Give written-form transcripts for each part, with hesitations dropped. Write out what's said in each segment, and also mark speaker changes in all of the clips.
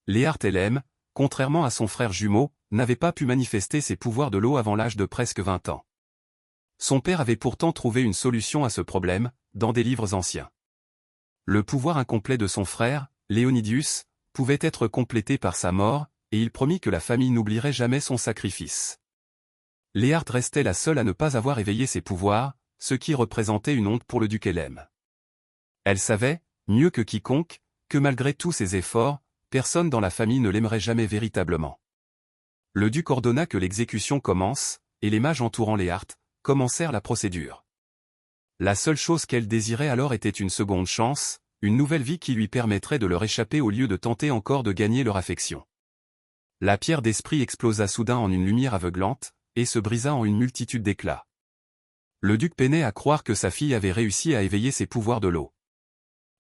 Speaker 1: Léart Elem, contrairement à son frère jumeau, n'avait pas pu manifester ses pouvoirs de l'eau avant l'âge de presque 20 ans. Son père avait pourtant trouvé une solution à ce problème, dans des livres anciens. Le pouvoir incomplet de son frère, Léonidius, pouvait être complété par sa mort, et il promit que la famille n'oublierait jamais son sacrifice. Léart restait la seule à ne pas avoir éveillé ses pouvoirs, ce qui représentait une honte pour le duc Elem. Elle savait, mieux que quiconque, que malgré tous ses efforts, personne dans la famille ne l'aimerait jamais véritablement. Le duc ordonna que l'exécution commence, et les mages entourant Léart commencèrent la procédure. La seule chose qu'elle désirait alors était une seconde chance, une nouvelle vie qui lui permettrait de leur échapper au lieu de tenter encore de gagner leur affection. La pierre d'esprit explosa soudain en une lumière aveuglante, et se brisa en une multitude d'éclats. Le duc peinait à croire que sa fille avait réussi à éveiller ses pouvoirs de l'eau.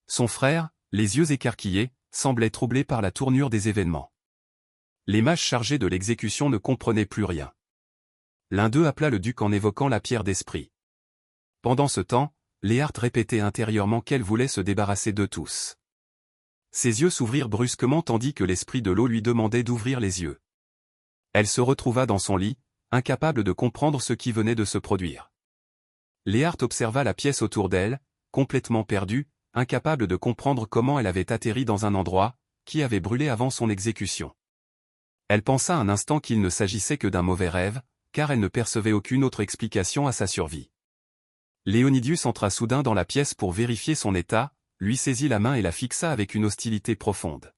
Speaker 1: Son frère, les yeux écarquillés, semblait troublé par la tournure des événements. Les mages chargés de l'exécution ne comprenaient plus rien. L'un d'eux appela le duc en évoquant la pierre d'esprit. Pendant ce temps, Léart répétait intérieurement qu'elle voulait se débarrasser d'eux tous. Ses yeux s'ouvrirent brusquement tandis que l'esprit de l'eau lui demandait d'ouvrir les yeux. Elle se retrouva dans son lit, incapable de comprendre ce qui venait de se produire. Léart observa la pièce autour d'elle, complètement perdue, incapable de comprendre comment elle avait atterri dans un endroit qui avait brûlé avant son exécution. Elle pensa un instant qu'il ne s'agissait que d'un mauvais rêve, car elle ne percevait aucune autre explication à sa survie. Léonidius entra soudain dans la pièce pour vérifier son état, lui saisit la main et la fixa avec une hostilité profonde.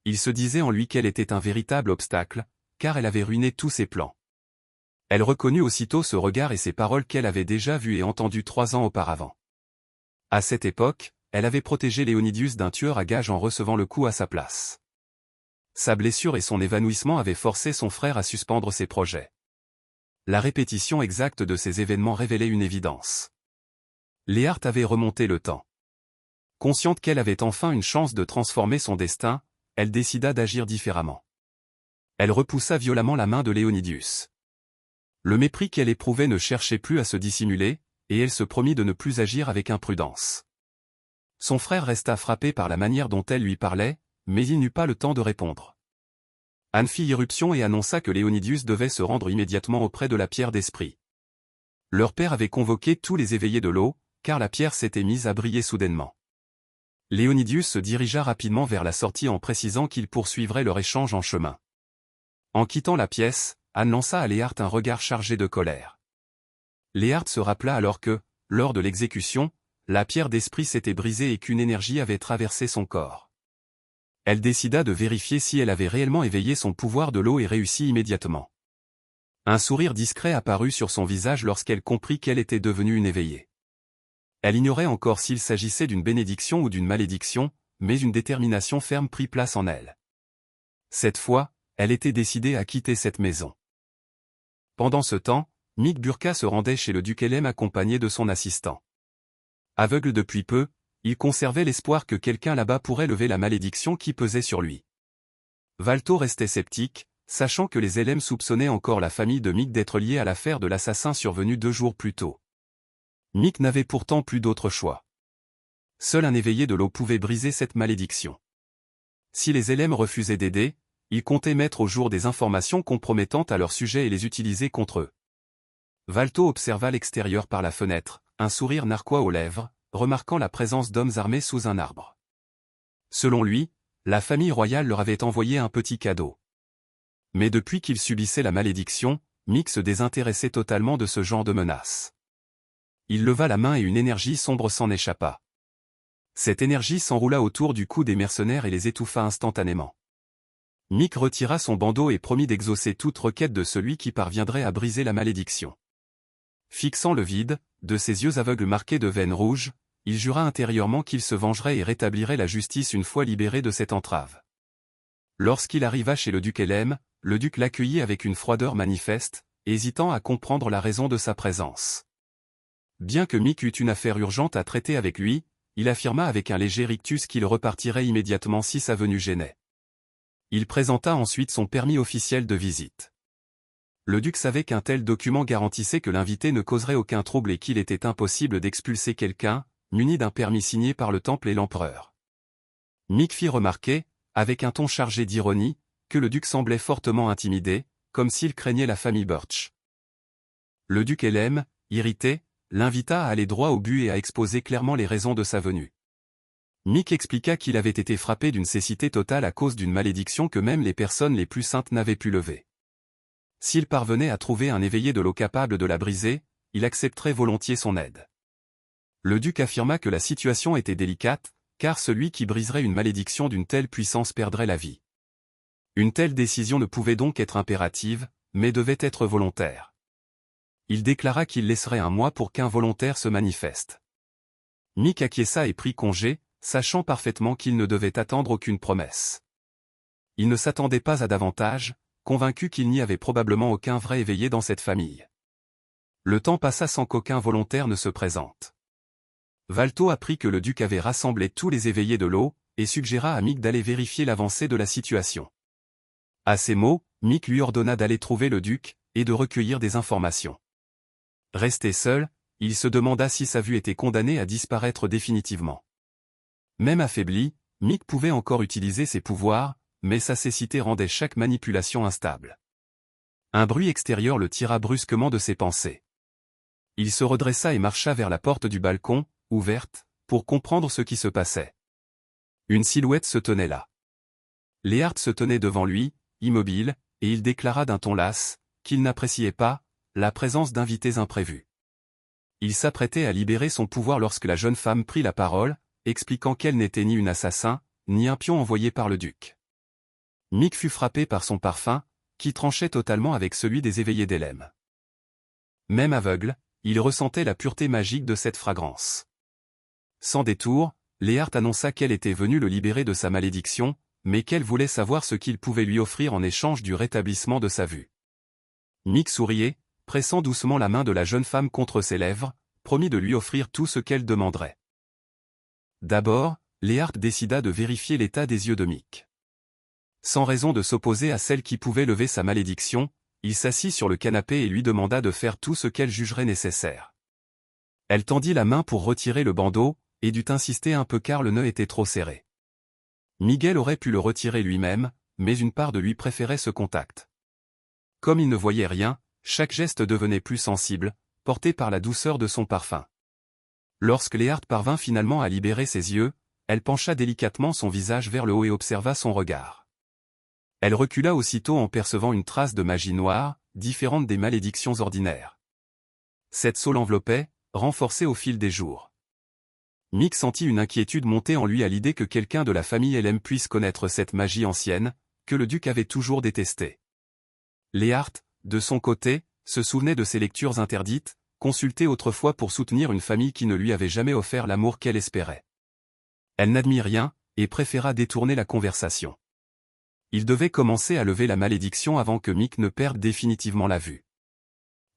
Speaker 1: Il se disait en lui qu'elle était un véritable obstacle, car elle avait ruiné tous ses plans. Elle reconnut aussitôt ce regard et ces paroles qu'elle avait déjà vues et entendues 3 ans auparavant. À cette époque, elle avait protégé Léonidius d'un tueur à gages en recevant le coup à sa place. Sa blessure et son évanouissement avaient forcé son frère à suspendre ses projets. La répétition exacte de ces événements révélait une évidence. Léart avait remonté le temps. Consciente qu'elle avait enfin une chance de transformer son destin, elle décida d'agir différemment. Elle repoussa violemment la main de Léonidius. Le mépris qu'elle éprouvait ne cherchait plus à se dissimuler, et elle se promit de ne plus agir avec imprudence. Son frère resta frappé par la manière dont elle lui parlait, mais il n'eut pas le temps de répondre. Anne fit irruption et annonça que Léonidius devait se rendre immédiatement auprès de la pierre d'esprit. Leur père avait convoqué tous les éveillés de l'eau, car la pierre s'était mise à briller soudainement. Léonidius se dirigea rapidement vers la sortie en précisant qu'il poursuivrait leur échange en chemin. En quittant la pièce, Anne lança à Léart un regard chargé de colère. Léart se rappela alors que, lors de l'exécution, la pierre d'esprit s'était brisée et qu'une énergie avait traversé son corps. Elle décida de vérifier si elle avait réellement éveillé son pouvoir de l'eau et réussit immédiatement. Un sourire discret apparut sur son visage lorsqu'elle comprit qu'elle était devenue une éveillée. Elle ignorait encore s'il s'agissait d'une bénédiction ou d'une malédiction, mais une détermination ferme prit place en elle. Cette fois, elle était décidée à quitter cette maison. Pendant ce temps, Mick Burka se rendait chez le duc Elem accompagné de son assistant. Aveugle depuis peu, il conservait l'espoir que quelqu'un là-bas pourrait lever la malédiction qui pesait sur lui. Valto restait sceptique, sachant que les Elem soupçonnaient encore la famille de Mick d'être liée à l'affaire de l'assassin survenu 2 jours plus tôt. Mick n'avait pourtant plus d'autre choix. Seul un éveillé de l'eau pouvait briser cette malédiction. Si les Elem refusaient d'aider, il comptait mettre au jour des informations compromettantes à leur sujet et les utiliser contre eux. Valto observa l'extérieur par la fenêtre, un sourire narquois aux lèvres, remarquant la présence d'hommes armés sous un arbre. Selon lui, la famille royale leur avait envoyé un petit cadeau. Mais depuis qu'il subissait la malédiction, Mick se désintéressait totalement de ce genre de menace. Il leva la main et une énergie sombre s'en échappa. Cette énergie s'enroula autour du cou des mercenaires et les étouffa instantanément. Mick retira son bandeau et promit d'exaucer toute requête de celui qui parviendrait à briser la malédiction. Fixant le vide, de ses yeux aveugles marqués de veines rouges, il jura intérieurement qu'il se vengerait et rétablirait la justice une fois libéré de cette entrave. Lorsqu'il arriva chez le duc Elem, le duc l'accueillit avec une froideur manifeste, hésitant à comprendre la raison de sa présence. Bien que Mick eût une affaire urgente à traiter avec lui, il affirma avec un léger rictus qu'il repartirait immédiatement si sa venue gênait. Il présenta ensuite son permis officiel de visite. Le duc savait qu'un tel document garantissait que l'invité ne causerait aucun trouble et qu'il était impossible d'expulser quelqu'un, muni d'un permis signé par le temple et l'empereur. Mick fit remarquer, avec un ton chargé d'ironie, que le duc semblait fortement intimidé, comme s'il craignait la famille Birch. Le duc Elem, irrité, l'invita à aller droit au but et à exposer clairement les raisons de sa venue. Mick expliqua qu'il avait été frappé d'une cécité totale à cause d'une malédiction que même les personnes les plus saintes n'avaient pu lever. S'il parvenait à trouver un éveillé de l'eau capable de la briser, il accepterait volontiers son aide. Le duc affirma que la situation était délicate, car celui qui briserait une malédiction d'une telle puissance perdrait la vie. Une telle décision ne pouvait donc être impérative, mais devait être volontaire. Il déclara qu'il laisserait un mois pour qu'un volontaire se manifeste. Mick acquiesça et prit congé, sachant parfaitement qu'il ne devait attendre aucune promesse. Il ne s'attendait pas à davantage, convaincu qu'il n'y avait probablement aucun vrai éveillé dans cette famille. Le temps passa sans qu'aucun volontaire ne se présente. Valto apprit que le duc avait rassemblé tous les éveillés de l'eau, et suggéra à Mick d'aller vérifier l'avancée de la situation. À ces mots, Mick lui ordonna d'aller trouver le duc, et de recueillir des informations. Resté seul, il se demanda si sa vue était condamnée à disparaître définitivement. Même affaibli, Mick pouvait encore utiliser ses pouvoirs, mais sa cécité rendait chaque manipulation instable. Un bruit extérieur le tira brusquement de ses pensées. Il se redressa et marcha vers la porte du balcon, ouverte, pour comprendre ce qui se passait. Une silhouette se tenait là. Léart se tenait devant lui, immobile, et il déclara d'un ton las, qu'il n'appréciait pas la présence d'invités imprévus. Il s'apprêtait à libérer son pouvoir lorsque la jeune femme prit la parole, expliquant qu'elle n'était ni une assassin, ni un pion envoyé par le duc. Mick fut frappé par son parfum, qui tranchait totalement avec celui des éveillés d'Elem. Même aveugle, il ressentait la pureté magique de cette fragrance. Sans détour, Léart annonça qu'elle était venue le libérer de sa malédiction, mais qu'elle voulait savoir ce qu'il pouvait lui offrir en échange du rétablissement de sa vue. Mick souriait, pressant doucement la main de la jeune femme contre ses lèvres, promit de lui offrir tout ce qu'elle demanderait. D'abord, Léart décida de vérifier l'état des yeux de Mick. Sans raison de s'opposer à celle qui pouvait lever sa malédiction, il s'assit sur le canapé et lui demanda de faire tout ce qu'elle jugerait nécessaire. Elle tendit la main pour retirer le bandeau, et dut insister un peu car le nœud était trop serré. Miguel aurait pu le retirer lui-même, mais une part de lui préférait ce contact. Comme il ne voyait rien, chaque geste devenait plus sensible, porté par la douceur de son parfum. Lorsque Léart parvint finalement à libérer ses yeux, elle pencha délicatement son visage vers le haut et observa son regard. Elle recula aussitôt en percevant une trace de magie noire, différente des malédictions ordinaires. Cette sceau l'enveloppait, renforcée au fil des jours. Mick sentit une inquiétude monter en lui à l'idée que quelqu'un de la famille Elem puisse connaître cette magie ancienne, que le duc avait toujours détestée. Léart, de son côté, se souvenait de ses lectures interdites, consultées autrefois pour soutenir une famille qui ne lui avait jamais offert l'amour qu'elle espérait. Elle n'admit rien, et préféra détourner la conversation. Il devait commencer à lever la malédiction avant que Mick ne perde définitivement la vue.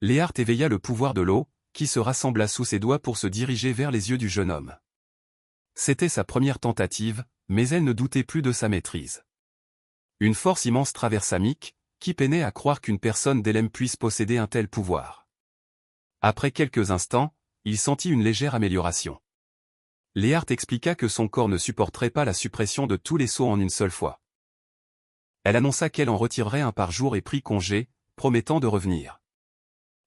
Speaker 1: Léart éveilla le pouvoir de l'eau, qui se rassembla sous ses doigts pour se diriger vers les yeux du jeune homme. C'était sa première tentative, mais elle ne doutait plus de sa maîtrise. Une force immense traversa Mick, qui peinait à croire qu'une personne d'Elem puisse posséder un tel pouvoir. Après quelques instants, il sentit une légère amélioration. Léart expliqua que son corps ne supporterait pas la suppression de tous les sauts en une seule fois. Elle annonça qu'elle en retirerait un par jour et prit congé, promettant de revenir.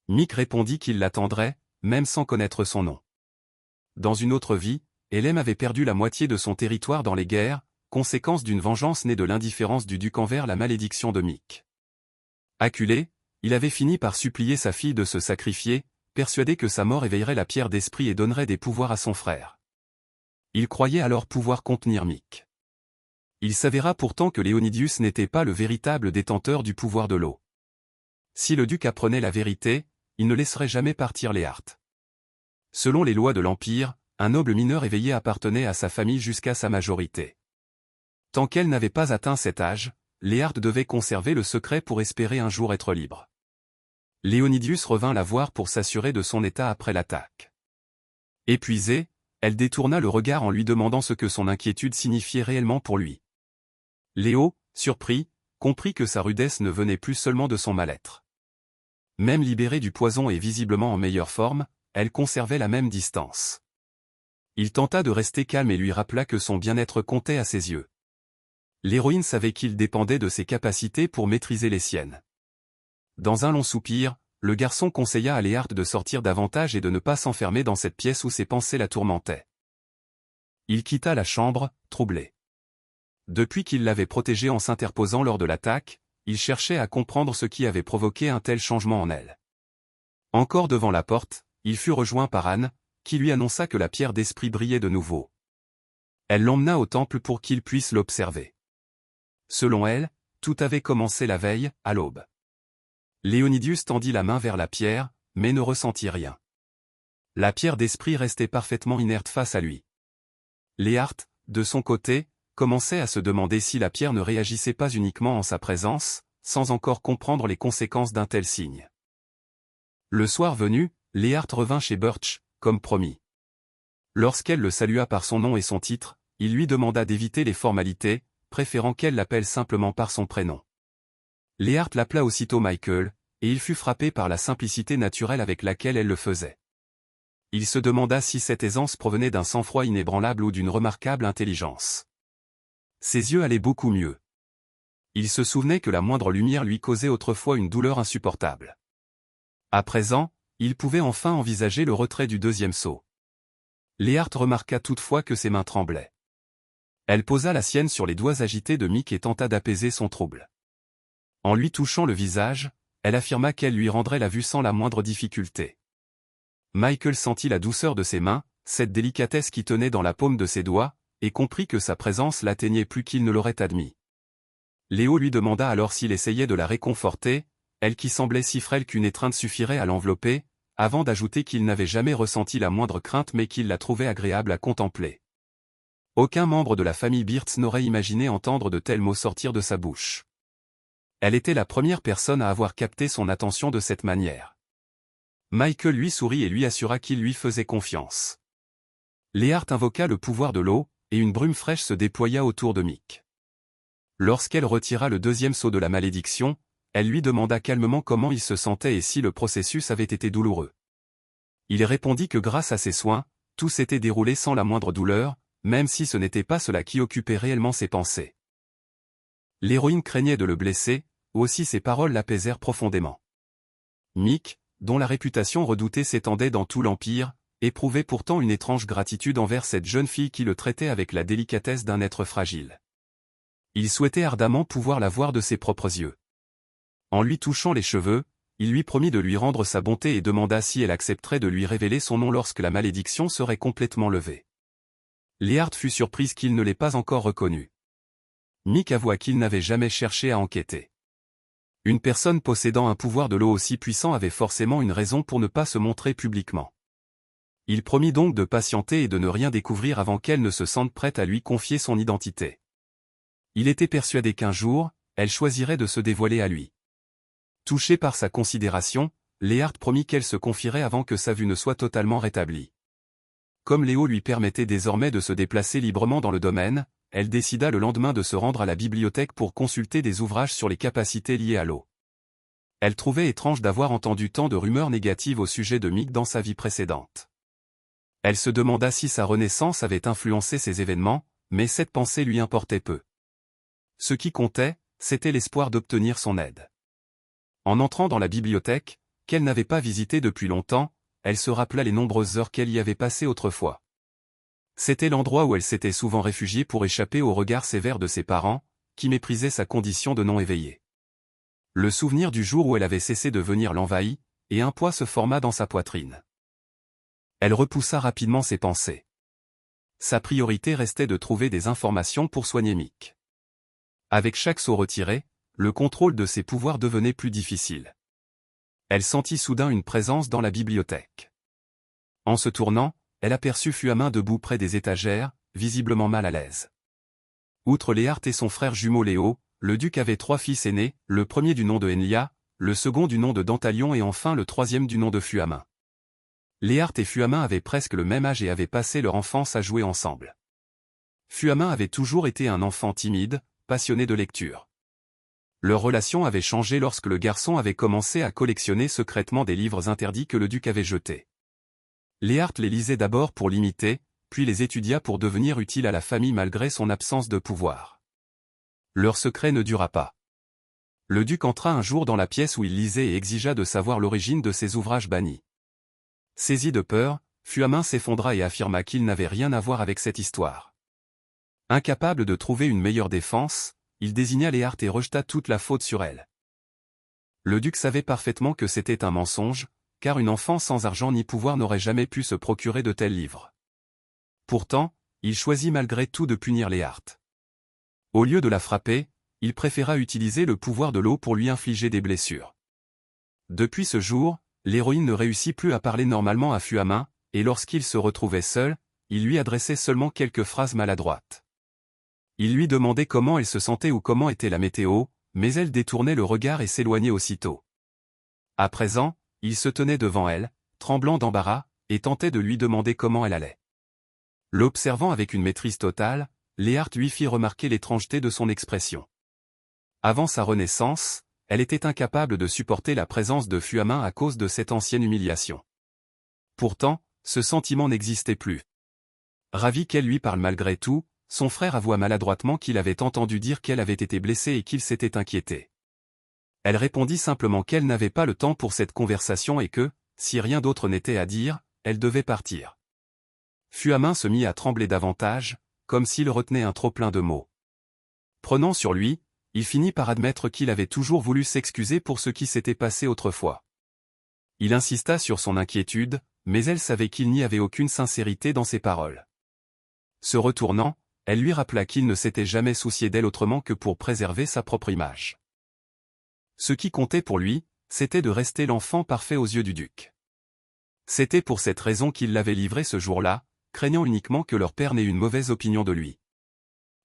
Speaker 1: Mick répondit qu'il l'attendrait, même sans connaître son nom. Dans une autre vie, Elem avait perdu la moitié de son territoire dans les guerres, conséquence d'une vengeance née de l'indifférence du duc envers la malédiction de Mick. Acculé, il avait fini par supplier sa fille de se sacrifier, persuadé que sa mort éveillerait la pierre d'esprit et donnerait des pouvoirs à son frère. Il croyait alors pouvoir contenir Mick. Il s'avéra pourtant que Léonidius n'était pas le véritable détenteur du pouvoir de l'eau. Si le duc apprenait la vérité, il ne laisserait jamais partir Léart. Selon les lois de l'Empire, un noble mineur éveillé appartenait à sa famille jusqu'à sa majorité. Tant qu'elle n'avait pas atteint cet âge, Léart devait conserver le secret pour espérer un jour être libre. Léonidius revint la voir pour s'assurer de son état après l'attaque. Épuisée, elle détourna le regard en lui demandant ce que son inquiétude signifiait réellement pour lui. Léo, surpris, comprit que sa rudesse ne venait plus seulement de son mal-être. Même libérée du poison et visiblement en meilleure forme, elle conservait la même distance. Il tenta de rester calme et lui rappela que son bien-être comptait à ses yeux. L'héroïne savait qu'il dépendait de ses capacités pour maîtriser les siennes. Dans un long soupir, le garçon conseilla à Léart de sortir davantage et de ne pas s'enfermer dans cette pièce où ses pensées la tourmentaient. Il quitta la chambre, troublé. Depuis qu'il l'avait protégée en s'interposant lors de l'attaque, il cherchait à comprendre ce qui avait provoqué un tel changement en elle. Encore devant la porte, il fut rejoint par Anne, qui lui annonça que la pierre d'esprit brillait de nouveau. Elle l'emmena au temple pour qu'il puisse l'observer. Selon elle, tout avait commencé la veille, à l'aube. Léonidius tendit la main vers la pierre, mais ne ressentit rien. La pierre d'esprit restait parfaitement inerte face à lui. Léart, de son côté, commençait à se demander si la pierre ne réagissait pas uniquement en sa présence, sans encore comprendre les conséquences d'un tel signe. Le soir venu, Léart revint chez Birch, comme promis. Lorsqu'elle le salua par son nom et son titre, il lui demanda d'éviter les formalités, préférant qu'elle l'appelle simplement par son prénom. Léart l'appela aussitôt Michael, et il fut frappé par la simplicité naturelle avec laquelle elle le faisait. Il se demanda si cette aisance provenait d'un sang-froid inébranlable ou d'une remarquable intelligence. Ses yeux allaient beaucoup mieux. Il se souvenait que la moindre lumière lui causait autrefois une douleur insupportable. À présent, il pouvait enfin envisager le retrait du deuxième seau. Léart remarqua toutefois que ses mains tremblaient. Elle posa la sienne sur les doigts agités de Mick et tenta d'apaiser son trouble. En lui touchant le visage, elle affirma qu'elle lui rendrait la vue sans la moindre difficulté. Michael sentit la douceur de ses mains, cette délicatesse qui tenait dans la paume de ses doigts, et comprit que sa présence l'atteignait plus qu'il ne l'aurait admis. Léo lui demanda alors s'il essayait de la réconforter, elle qui semblait si frêle qu'une étreinte suffirait à l'envelopper, avant d'ajouter qu'il n'avait jamais ressenti la moindre crainte mais qu'il la trouvait agréable à contempler. Aucun membre de la famille Birch n'aurait imaginé entendre de tels mots sortir de sa bouche. Elle était la première personne à avoir capté son attention de cette manière. Michael lui sourit et lui assura qu'il lui faisait confiance. Léart invoqua le pouvoir de l'eau, et une brume fraîche se déploya autour de Mick. Lorsqu'elle retira le deuxième seau de la malédiction, elle lui demanda calmement comment il se sentait et si le processus avait été douloureux. Il répondit que grâce à ses soins, tout s'était déroulé sans la moindre douleur, même si ce n'était pas cela qui occupait réellement ses pensées. L'héroïne craignait de le blesser, aussi ses paroles l'apaisèrent profondément. Mick, dont la réputation redoutée s'étendait dans tout l'Empire, éprouvait pourtant une étrange gratitude envers cette jeune fille qui le traitait avec la délicatesse d'un être fragile. Il souhaitait ardemment pouvoir la voir de ses propres yeux. En lui touchant les cheveux, il lui promit de lui rendre sa bonté et demanda si elle accepterait de lui révéler son nom lorsque la malédiction serait complètement levée. Léart fut surprise qu'il ne l'ait pas encore reconnu. Mick avoua qu'il n'avait jamais cherché à enquêter. Une personne possédant un pouvoir de l'eau aussi puissant avait forcément une raison pour ne pas se montrer publiquement. Il promit donc de patienter et de ne rien découvrir avant qu'elle ne se sente prête à lui confier son identité. Il était persuadé qu'un jour, elle choisirait de se dévoiler à lui. Touché par sa considération, Léart promit qu'elle se confierait avant que sa vue ne soit totalement rétablie. Comme Léo lui permettait désormais de se déplacer librement dans le domaine, elle décida le lendemain de se rendre à la bibliothèque pour consulter des ouvrages sur les capacités liées à l'eau. Elle trouvait étrange d'avoir entendu tant de rumeurs négatives au sujet de Mick dans sa vie précédente. Elle se demanda si sa renaissance avait influencé ces événements, mais cette pensée lui importait peu. Ce qui comptait, c'était l'espoir d'obtenir son aide. En entrant dans la bibliothèque, qu'elle n'avait pas visitée depuis longtemps, elle se rappela les nombreuses heures qu'elle y avait passées autrefois. C'était l'endroit où elle s'était souvent réfugiée pour échapper au regard sévère de ses parents, qui méprisaient sa condition de non éveillée. Le souvenir du jour où elle avait cessé de venir l'envahit, et un poids se forma dans sa poitrine. Elle repoussa rapidement ses pensées. Sa priorité restait de trouver des informations pour soigner Mick. Avec chaque saut retiré, le contrôle de ses pouvoirs devenait plus difficile. Elle sentit soudain une présence dans la bibliothèque. En se tournant, elle aperçut Fuamin debout près des étagères, visiblement mal à l'aise. Outre Léart et son frère jumeau Léo, le duc avait 3 fils aînés, le premier du nom de Henlia, le second du nom de Dantalion et enfin le troisième du nom de Fuamin. Léart et Fuamin avaient presque le même âge et avaient passé leur enfance à jouer ensemble. Fuamin avait toujours été un enfant timide, passionné de lecture. Leur relation avait changé lorsque le garçon avait commencé à collectionner secrètement des livres interdits que le duc avait jetés. Léart les lisait d'abord pour l'imiter, puis les étudia pour devenir utile à la famille malgré son absence de pouvoir. Leur secret ne dura pas. Le duc entra un jour dans la pièce où il lisait et exigea de savoir l'origine de ses ouvrages bannis. Saisi de peur, Fuamin s'effondra et affirma qu'il n'avait rien à voir avec cette histoire. Incapable de trouver une meilleure défense, il désigna Léart et rejeta toute la faute sur elle. Le duc savait parfaitement que c'était un mensonge, car une enfant sans argent ni pouvoir n'aurait jamais pu se procurer de tels livres. Pourtant, il choisit malgré tout de punir Léart. Au lieu de la frapper, il préféra utiliser le pouvoir de l'eau pour lui infliger des blessures. Depuis ce jour, l'héroïne ne réussit plus à parler normalement à Fuamin, et lorsqu'il se retrouvait seul, il lui adressait seulement quelques phrases maladroites. Il lui demandait comment elle se sentait ou comment était la météo, mais elle détournait le regard et s'éloignait aussitôt. À présent, il se tenait devant elle, tremblant d'embarras, et tentait de lui demander comment elle allait. L'observant avec une maîtrise totale, Léart lui fit remarquer l'étrangeté de son expression. Avant sa renaissance, elle était incapable de supporter la présence de Fuamin à cause de cette ancienne humiliation. Pourtant, ce sentiment n'existait plus. Ravi qu'elle lui parle malgré tout, son frère avoua maladroitement qu'il avait entendu dire qu'elle avait été blessée et qu'il s'était inquiété. Elle répondit simplement qu'elle n'avait pas le temps pour cette conversation et que, si rien d'autre n'était à dire, elle devait partir. Fuamin se mit à trembler davantage, comme s'il retenait un trop-plein de mots. Prenant sur lui, il finit par admettre qu'il avait toujours voulu s'excuser pour ce qui s'était passé autrefois. Il insista sur son inquiétude, mais elle savait qu'il n'y avait aucune sincérité dans ses paroles. Se retournant, elle lui rappela qu'il ne s'était jamais soucié d'elle autrement que pour préserver sa propre image. Ce qui comptait pour lui, c'était de rester l'enfant parfait aux yeux du duc. C'était pour cette raison qu'il l'avait livré ce jour-là, craignant uniquement que leur père n'ait une mauvaise opinion de lui.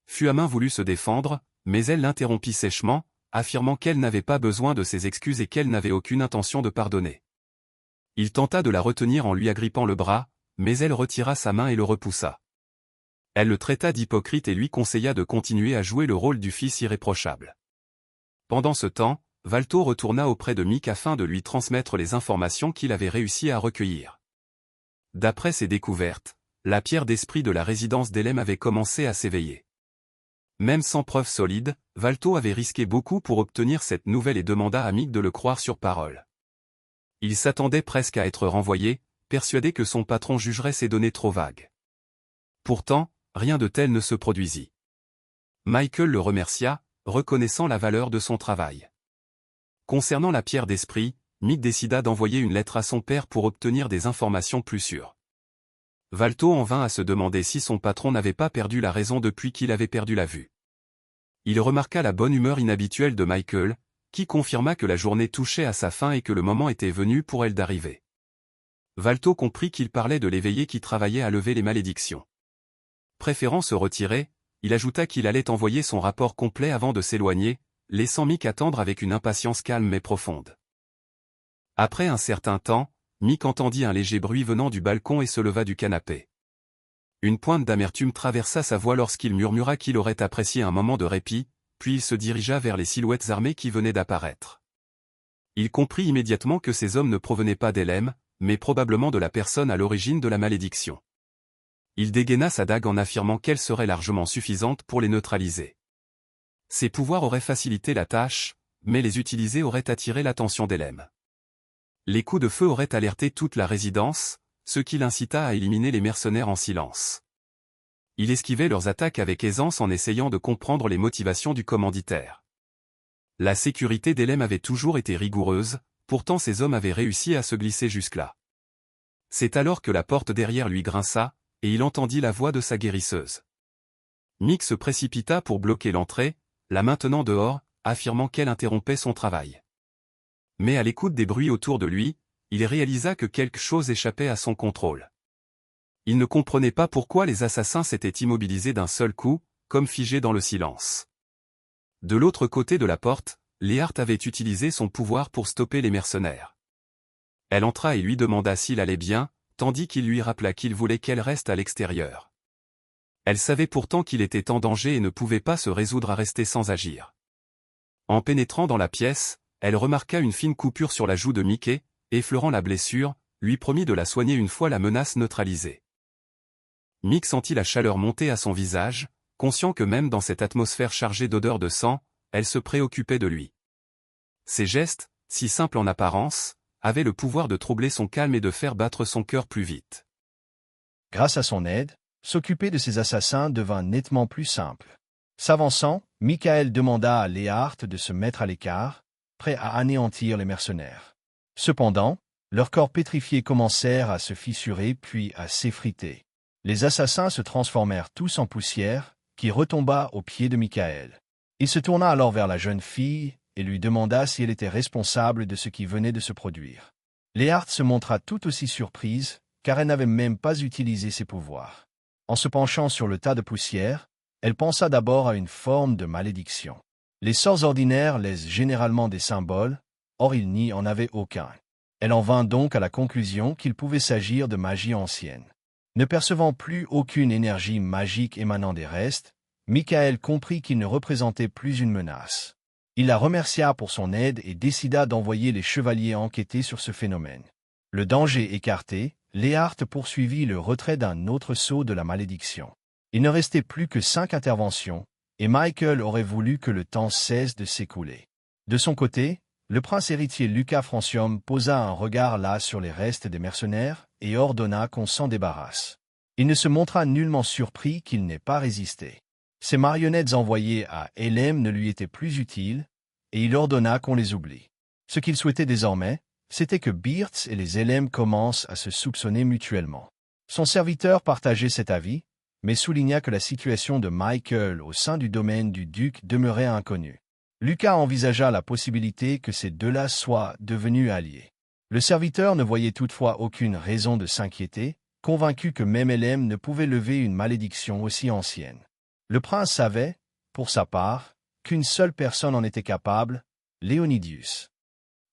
Speaker 1: Fuamin voulut se défendre, mais elle l'interrompit sèchement, affirmant qu'elle n'avait pas besoin de ses excuses et qu'elle n'avait aucune intention de pardonner. Il tenta de la retenir en lui agrippant le bras, mais elle retira sa main et le repoussa. Elle le traita d'hypocrite et lui conseilla de continuer à jouer le rôle du fils irréprochable. Pendant ce temps, Valto retourna auprès de Mick afin de lui transmettre les informations qu'il avait réussi à recueillir. D'après ses découvertes, la pierre d'esprit de la résidence d'Elem avait commencé à s'éveiller. Même sans preuves solides, Valto avait risqué beaucoup pour obtenir cette nouvelle et demanda à Mick de le croire sur parole. Il s'attendait presque à être renvoyé, persuadé que son patron jugerait ces données trop vagues. Pourtant, rien de tel ne se produisit. Michael le remercia, reconnaissant la valeur de son travail. Concernant la pierre d'esprit, Mick décida d'envoyer une lettre à son père pour obtenir des informations plus sûres. Valto en vint à se demander si son patron n'avait pas perdu la raison depuis qu'il avait perdu la vue. Il remarqua la bonne humeur inhabituelle de Michael, qui confirma que la journée touchait à sa fin et que le moment était venu pour elle d'arriver. Valto comprit qu'il parlait de l'éveillé qui travaillait à lever les malédictions. Préférant se retirer, il ajouta qu'il allait envoyer son rapport complet avant de s'éloigner, laissant Mick attendre avec une impatience calme mais profonde. Après un certain temps, Mick entendit un léger bruit venant du balcon et se leva du canapé. Une pointe d'amertume traversa sa voix lorsqu'il murmura qu'il aurait apprécié un moment de répit, puis il se dirigea vers les silhouettes armées qui venaient d'apparaître. Il comprit immédiatement que ces hommes ne provenaient pas d'Elem, mais probablement de la personne à l'origine de la malédiction. Il dégaina sa dague en affirmant qu'elle serait largement suffisante pour les neutraliser. Ses pouvoirs auraient facilité la tâche, mais les utiliser aurait attiré l'attention d'Elem. Les coups de feu auraient alerté toute la résidence, ce qui l'incita à éliminer les mercenaires en silence. Il esquivait leurs attaques avec aisance en essayant de comprendre les motivations du commanditaire. La sécurité d'Elem avait toujours été rigoureuse, pourtant ces hommes avaient réussi à se glisser jusque-là. C'est alors que la porte derrière lui grinça, et il entendit la voix de sa guérisseuse. Mick se précipita pour bloquer l'entrée, la maintenant dehors, affirmant qu'elle interrompait son travail. Mais à l'écoute des bruits autour de lui, il réalisa que quelque chose échappait à son contrôle. Il ne comprenait pas pourquoi les assassins s'étaient immobilisés d'un seul coup, comme figés dans le silence. De l'autre côté de la porte, Léart avait utilisé son pouvoir pour stopper les mercenaires. Elle entra et lui demanda s'il allait bien, tandis qu'il lui rappela qu'il voulait qu'elle reste à l'extérieur. Elle savait pourtant qu'il était en danger et ne pouvait pas se résoudre à rester sans agir. En pénétrant dans la pièce, elle remarqua une fine coupure sur la joue de Mickey, effleurant la blessure, lui promit de la soigner une fois la menace neutralisée. Mick sentit la chaleur monter à son visage, conscient que même dans cette atmosphère chargée d'odeur de sang, elle se préoccupait de lui. Ses gestes, si simples en apparence, avaient le pouvoir de troubler son calme et de faire battre son cœur plus vite.
Speaker 2: Grâce à son aide, s'occuper de ses assassins devint nettement plus simple. S'avançant, Michael demanda à Léhart de se mettre à l'écart, prêt à anéantir les mercenaires. Cependant, leurs corps pétrifiés commencèrent à se fissurer puis à s'effriter. Les assassins se transformèrent tous en poussière, qui retomba aux pieds de Michael. Il se tourna alors vers la jeune fille et lui demanda si elle était responsable de ce qui venait de se produire. Léhart se montra tout aussi surprise, car elle n'avait même pas utilisé ses pouvoirs. En se penchant sur le tas de poussière, elle pensa d'abord à une forme de malédiction. Les sorts ordinaires laissent généralement des symboles, or il n'y en avait aucun. Elle en vint donc à la conclusion qu'il pouvait s'agir de magie ancienne. Ne percevant plus aucune énergie magique émanant des restes, Michael comprit qu'il ne représentait plus une menace. Il la remercia pour son aide et décida d'envoyer les chevaliers enquêter sur ce phénomène. Le danger écarté, Léhart poursuivit le retrait d'un autre sceau de la malédiction. Il ne restait plus que 5 interventions, et Michael aurait voulu que le temps cesse de s'écouler. De son côté, le prince héritier Lucas Francium posa un regard las sur les restes des mercenaires et ordonna qu'on s'en débarrasse. Il ne se montra nullement surpris qu'il n'ait pas résisté. Ces marionnettes envoyées à Helem ne lui étaient plus utiles, et il ordonna qu'on les oublie. Ce qu'il souhaitait désormais, c'était que Beerts et les Helem commencent à se soupçonner mutuellement. Son serviteur partageait cet avis, mais souligna que la situation de Michael au sein du domaine du duc demeurait inconnue. Lucas envisagea la possibilité que ces deux-là soient devenus alliés. Le serviteur ne voyait toutefois aucune raison de s'inquiéter, convaincu que même Helem ne pouvait lever une malédiction aussi ancienne. Le prince savait, pour sa part, qu'une seule personne en était capable, Léonidius.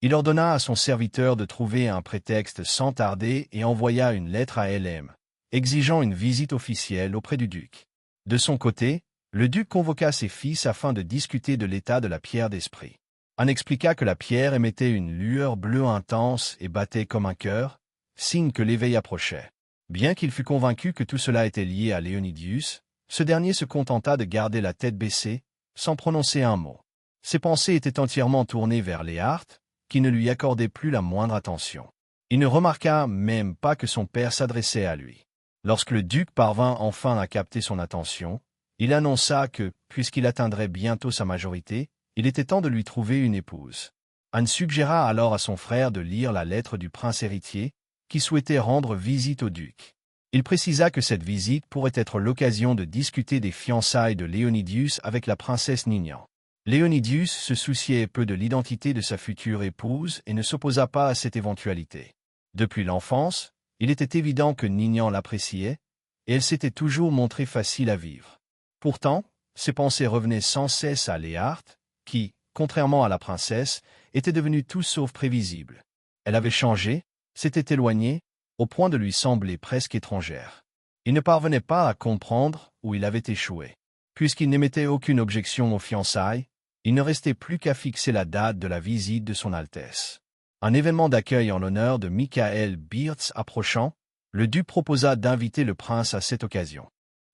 Speaker 2: Il ordonna à son serviteur de trouver un prétexte sans tarder et envoya une lettre à Helem, exigeant une visite officielle auprès du duc. De son côté, le duc convoqua ses fils afin de discuter de l'état de la pierre d'esprit. On expliqua que la pierre émettait une lueur bleue intense et battait comme un cœur, signe que l'éveil approchait. Bien qu'il fût convaincu que tout cela était lié à Léonidius, ce dernier se contenta de garder la tête baissée, sans prononcer un mot. Ses pensées étaient entièrement tournées vers Léhart, qui ne lui accordait plus la moindre attention. Il ne remarqua même pas que son père s'adressait à lui. Lorsque le duc parvint enfin à capter son attention, il annonça que, puisqu'il atteindrait bientôt sa majorité, il était temps de lui trouver une épouse. Anne suggéra alors à son frère de lire la lettre du prince héritier, qui souhaitait rendre visite au duc. Il précisa que cette visite pourrait être l'occasion de discuter des fiançailles de Léonidius avec la princesse Ninian. Léonidius se souciait peu de l'identité de sa future épouse et ne s'opposa pas à cette éventualité. Depuis l'enfance, il était évident que Ninian l'appréciait, et elle s'était toujours montrée facile à vivre. Pourtant, ses pensées revenaient sans cesse à Léhart, qui, contrairement à la princesse, était devenue tout sauf prévisible. Elle avait changé, s'était éloignée, au point de lui sembler presque étrangère. Il ne parvenait pas à comprendre où il avait échoué. Puisqu'il n'émettait aucune objection aux fiançailles, il ne restait plus qu'à fixer la date de la visite de son Altesse. Un événement d'accueil en l'honneur de Michael Beerts approchant, le duc proposa d'inviter le prince à cette occasion.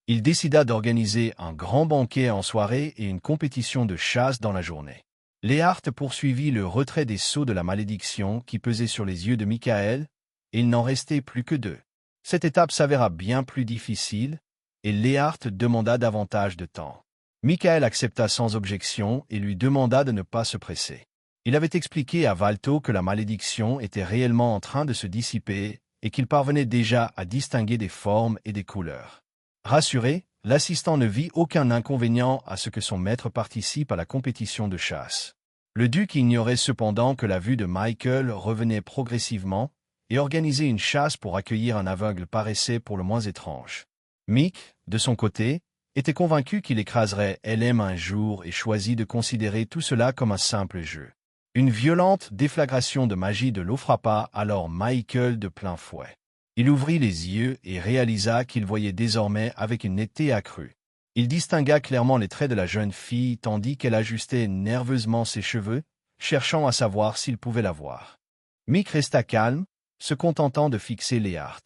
Speaker 2: Il décida d'organiser un grand banquet en soirée et une compétition de chasse dans la journée. Léhart poursuivit le retrait des sceaux de la malédiction qui pesait sur les yeux de Michael, et il n'en restait plus que 2. Cette étape s'avéra bien plus difficile, et Léhart demanda davantage de temps. Michael accepta sans objection et lui demanda de ne pas se presser. Il avait expliqué à Valto que la malédiction était réellement en train de se dissiper et qu'il parvenait déjà à distinguer des formes et des couleurs. Rassuré, l'assistant ne vit aucun inconvénient à ce que son maître participe à la compétition de chasse. Le duc ignorait cependant que la vue de Michael revenait progressivement, et organiser une chasse pour accueillir un aveugle paraissait pour le moins étrange. Mick, de son côté, était convaincu qu'il écraserait Helem un jour et choisit de considérer tout cela comme un simple jeu. Une violente déflagration de magie de l'eau frappa alors Michael de plein fouet. Il ouvrit les yeux et réalisa qu'il voyait désormais avec une netteté accrue. Il distingua clairement les traits de la jeune fille tandis qu'elle ajustait nerveusement ses cheveux, cherchant à savoir s'il pouvait la voir. Mick resta calme, se contentant de fixer Léhart.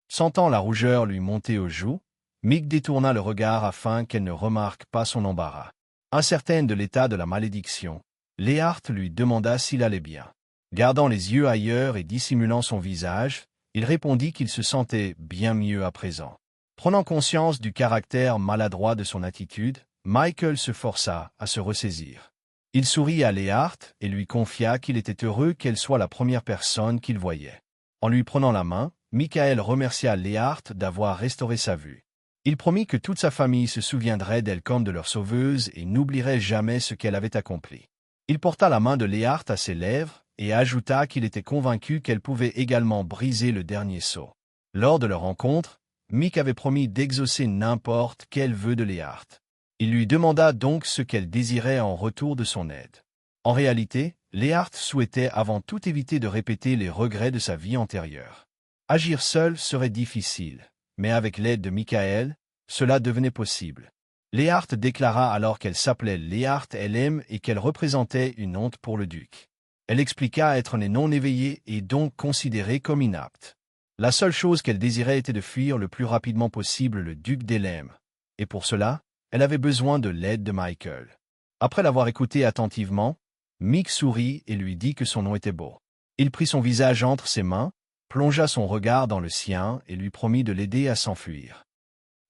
Speaker 2: Sentant la rougeur lui monter aux joues, Mick détourna le regard afin qu'elle ne remarque pas son embarras. Incertaine de l'état de la malédiction, Léart lui demanda s'il allait bien. Gardant les yeux ailleurs et dissimulant son visage, il répondit qu'il se sentait bien mieux à présent. Prenant conscience du caractère maladroit de son attitude, Michael se força à se ressaisir. Il sourit à Léart et lui confia qu'il était heureux qu'elle soit la première personne qu'il voyait. En lui prenant la main, Michael remercia Léart d'avoir restauré sa vue. Il promit que toute sa famille se souviendrait d'elle comme de leur sauveuse et n'oublierait jamais ce qu'elle avait accompli. Il porta la main de Léart à ses lèvres et ajouta qu'il était convaincu qu'elle pouvait également briser le dernier sceau. Lors de leur rencontre, Mick avait promis d'exaucer n'importe quel vœu de Léart. Il lui demanda donc ce qu'elle désirait en retour de son aide. En réalité, Léart souhaitait avant tout éviter de répéter les regrets de sa vie antérieure. Agir seul serait difficile, mais avec l'aide de Michael, cela devenait possible. Léart déclara alors qu'elle s'appelait Léart LM et qu'elle représentait une honte pour le duc. Elle expliqua être née non éveillée et donc considérée comme inapte. La seule chose qu'elle désirait était de fuir le plus rapidement possible le duc d'Elem, et pour cela, elle avait besoin de l'aide de Michael. Après l'avoir écouté attentivement, Mick sourit et lui dit que son nom était beau. Il prit son visage entre ses mains, plongea son regard dans le sien et lui promit de l'aider à s'enfuir.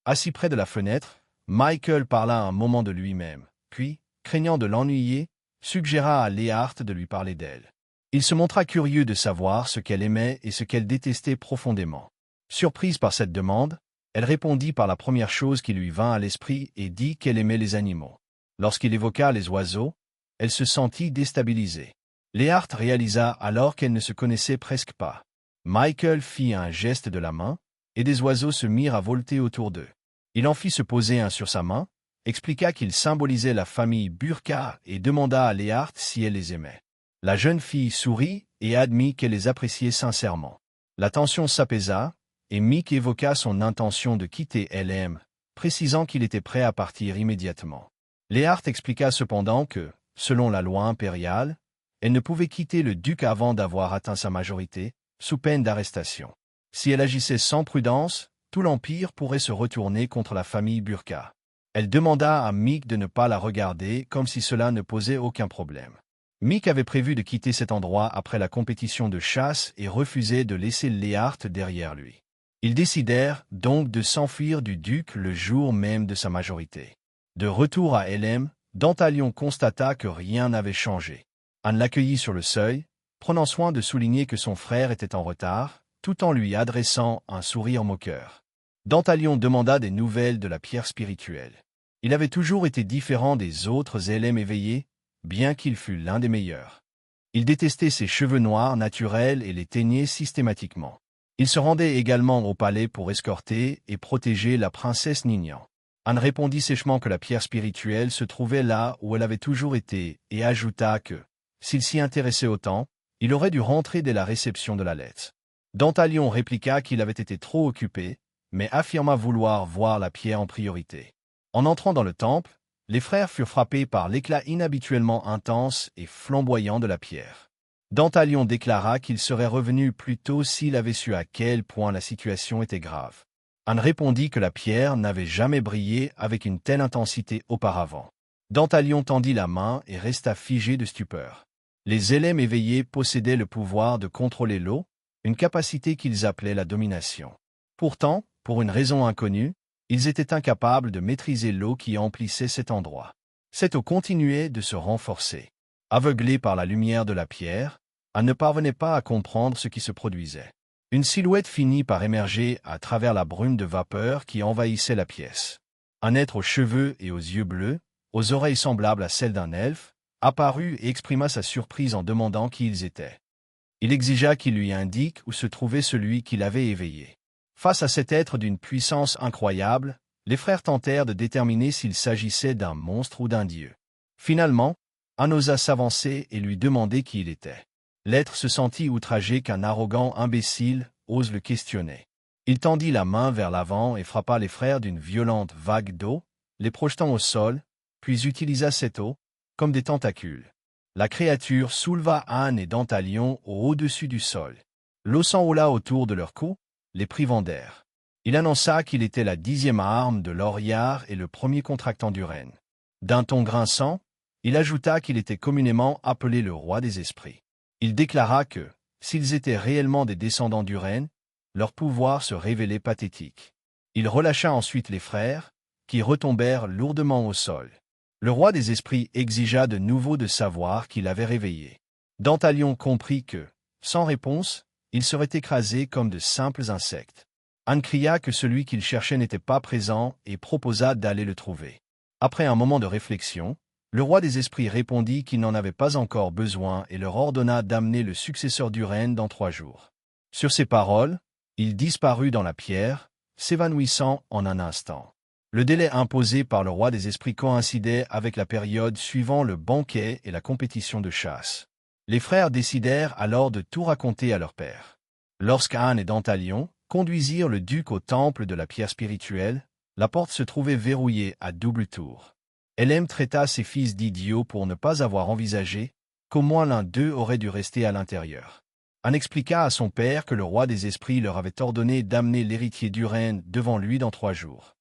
Speaker 2: Assis près de la fenêtre, Michael parla un moment de lui-même, puis, craignant de l'ennuyer, suggéra à Léart de lui parler d'elle. Il se montra curieux de savoir ce qu'elle aimait et ce qu'elle détestait profondément. Surprise par cette demande, elle répondit par la première chose qui lui vint à l'esprit et dit qu'elle aimait les animaux. Lorsqu'il évoqua les oiseaux, elle se sentit déstabilisée. Léart réalisa alors qu'elle ne se connaissait presque pas. Michael fit un geste de la main, et des oiseaux se mirent à volter autour d'eux. Il en fit se poser un sur sa main, expliqua qu'il symbolisait la famille Burka et demanda à Léart si elle les aimait. La jeune fille sourit et admit qu'elle les appréciait sincèrement. La tension s'apaisa, et Mick évoqua son intention de quitter LM, précisant qu'il était prêt à partir immédiatement. Léart expliqua cependant que, selon la loi impériale, elle ne pouvait quitter le duc avant d'avoir atteint sa majorité, sous peine d'arrestation. Si elle agissait sans prudence, tout l'Empire pourrait se retourner contre la famille Burka. Elle demanda à Mick de ne pas la regarder comme si cela ne posait aucun problème. Mick avait prévu de quitter cet endroit après la compétition de chasse et refusait de laisser Léart derrière lui. Ils décidèrent donc de s'enfuir du duc le jour même de sa majorité. De retour à LM, Dantalion constata que rien n'avait changé. Anne l'accueillit sur le seuil, prenant soin de souligner que son frère était en retard, tout en lui adressant un sourire moqueur. Dantalion demanda des nouvelles de la pierre spirituelle. Il avait toujours été différent des autres LM éveillés, bien qu'il fût l'un des meilleurs. Il détestait ses cheveux noirs naturels et les teignait systématiquement. Il se rendait également au palais pour escorter et protéger la princesse Ninian. Anne répondit sèchement que la pierre spirituelle se trouvait là où elle avait toujours été et ajouta que, s'il s'y intéressait autant, il aurait dû rentrer dès la réception de la lettre. Dantalion répliqua qu'il avait été trop occupé, mais affirma vouloir voir la pierre en priorité. En entrant dans le temple, les frères furent frappés par l'éclat inhabituellement intense et flamboyant de la pierre. Dantalion déclara qu'il serait revenu plus tôt s'il avait su à quel point la situation était grave. Anne répondit que la pierre n'avait jamais brillé avec une telle intensité auparavant. Dantalion tendit la main et resta figé de stupeur. Les LM éveillés possédaient le pouvoir de contrôler l'eau, une capacité qu'ils appelaient la domination. Pourtant, pour une raison inconnue, ils étaient incapables de maîtriser l'eau qui emplissait cet endroit. Cette eau continuait de se renforcer. Aveuglée par la lumière de la pierre, Anne ne parvenait pas à comprendre ce qui se produisait. Une silhouette finit par émerger à travers la brume de vapeur qui envahissait la pièce. Un être aux cheveux et aux yeux bleus, aux oreilles semblables à celles d'un elfe, apparut et exprima sa surprise en demandant qui ils étaient. Il exigea qu'il lui indique où se trouvait celui qui l'avait éveillé. Face à cet être d'une puissance incroyable, les frères tentèrent de déterminer s'il s'agissait d'un monstre ou d'un dieu. Finalement, Anne osa s'avancer et lui demander qui il était. L'être se sentit outragé qu'un arrogant imbécile ose le questionner. Il tendit la main vers l'avant et frappa les frères d'une violente vague d'eau, les projetant au sol, puis utilisa cette eau comme des tentacules. La créature souleva Anne et Dantalion au-dessus du sol. L'eau s'enroula autour de leur cou, les privant d'air. Il annonça qu'il était la 10e arme de Loriard et le premier contractant du règne. D'un ton grinçant, il ajouta qu'il était communément appelé le roi des esprits. Il déclara que, s'ils étaient réellement des descendants du règne, leur pouvoir se révélait pathétique. Il relâcha ensuite les frères, qui retombèrent lourdement au sol. Le roi des esprits exigea de nouveau de savoir qui l'avait réveillé. Dantalion comprit que, sans réponse, ils seraient écrasés comme de simples insectes. Anne cria que celui qu'il cherchait n'était pas présent et proposa d'aller le trouver. Après un moment de réflexion, le roi des esprits répondit qu'il n'en avait pas encore besoin et leur ordonna d'amener le successeur du règne dans 3 jours. Sur ces paroles, il disparut dans la pierre, s'évanouissant en un instant. Le délai imposé par le roi des esprits coïncidait avec la période suivant le banquet et la compétition de chasse. Les frères décidèrent alors de tout raconter à leur père. Lorsqu'Anne et Dantalion conduisirent le duc au temple de la pierre spirituelle, la porte se trouvait verrouillée à double tour. Hélène traita ses fils d'idiots pour ne pas avoir envisagé qu'au moins l'un d'eux aurait dû rester à l'intérieur. Anne expliqua à son père que le roi des esprits leur avait ordonné d'amener l'héritier du règne devant lui dans 3 jours.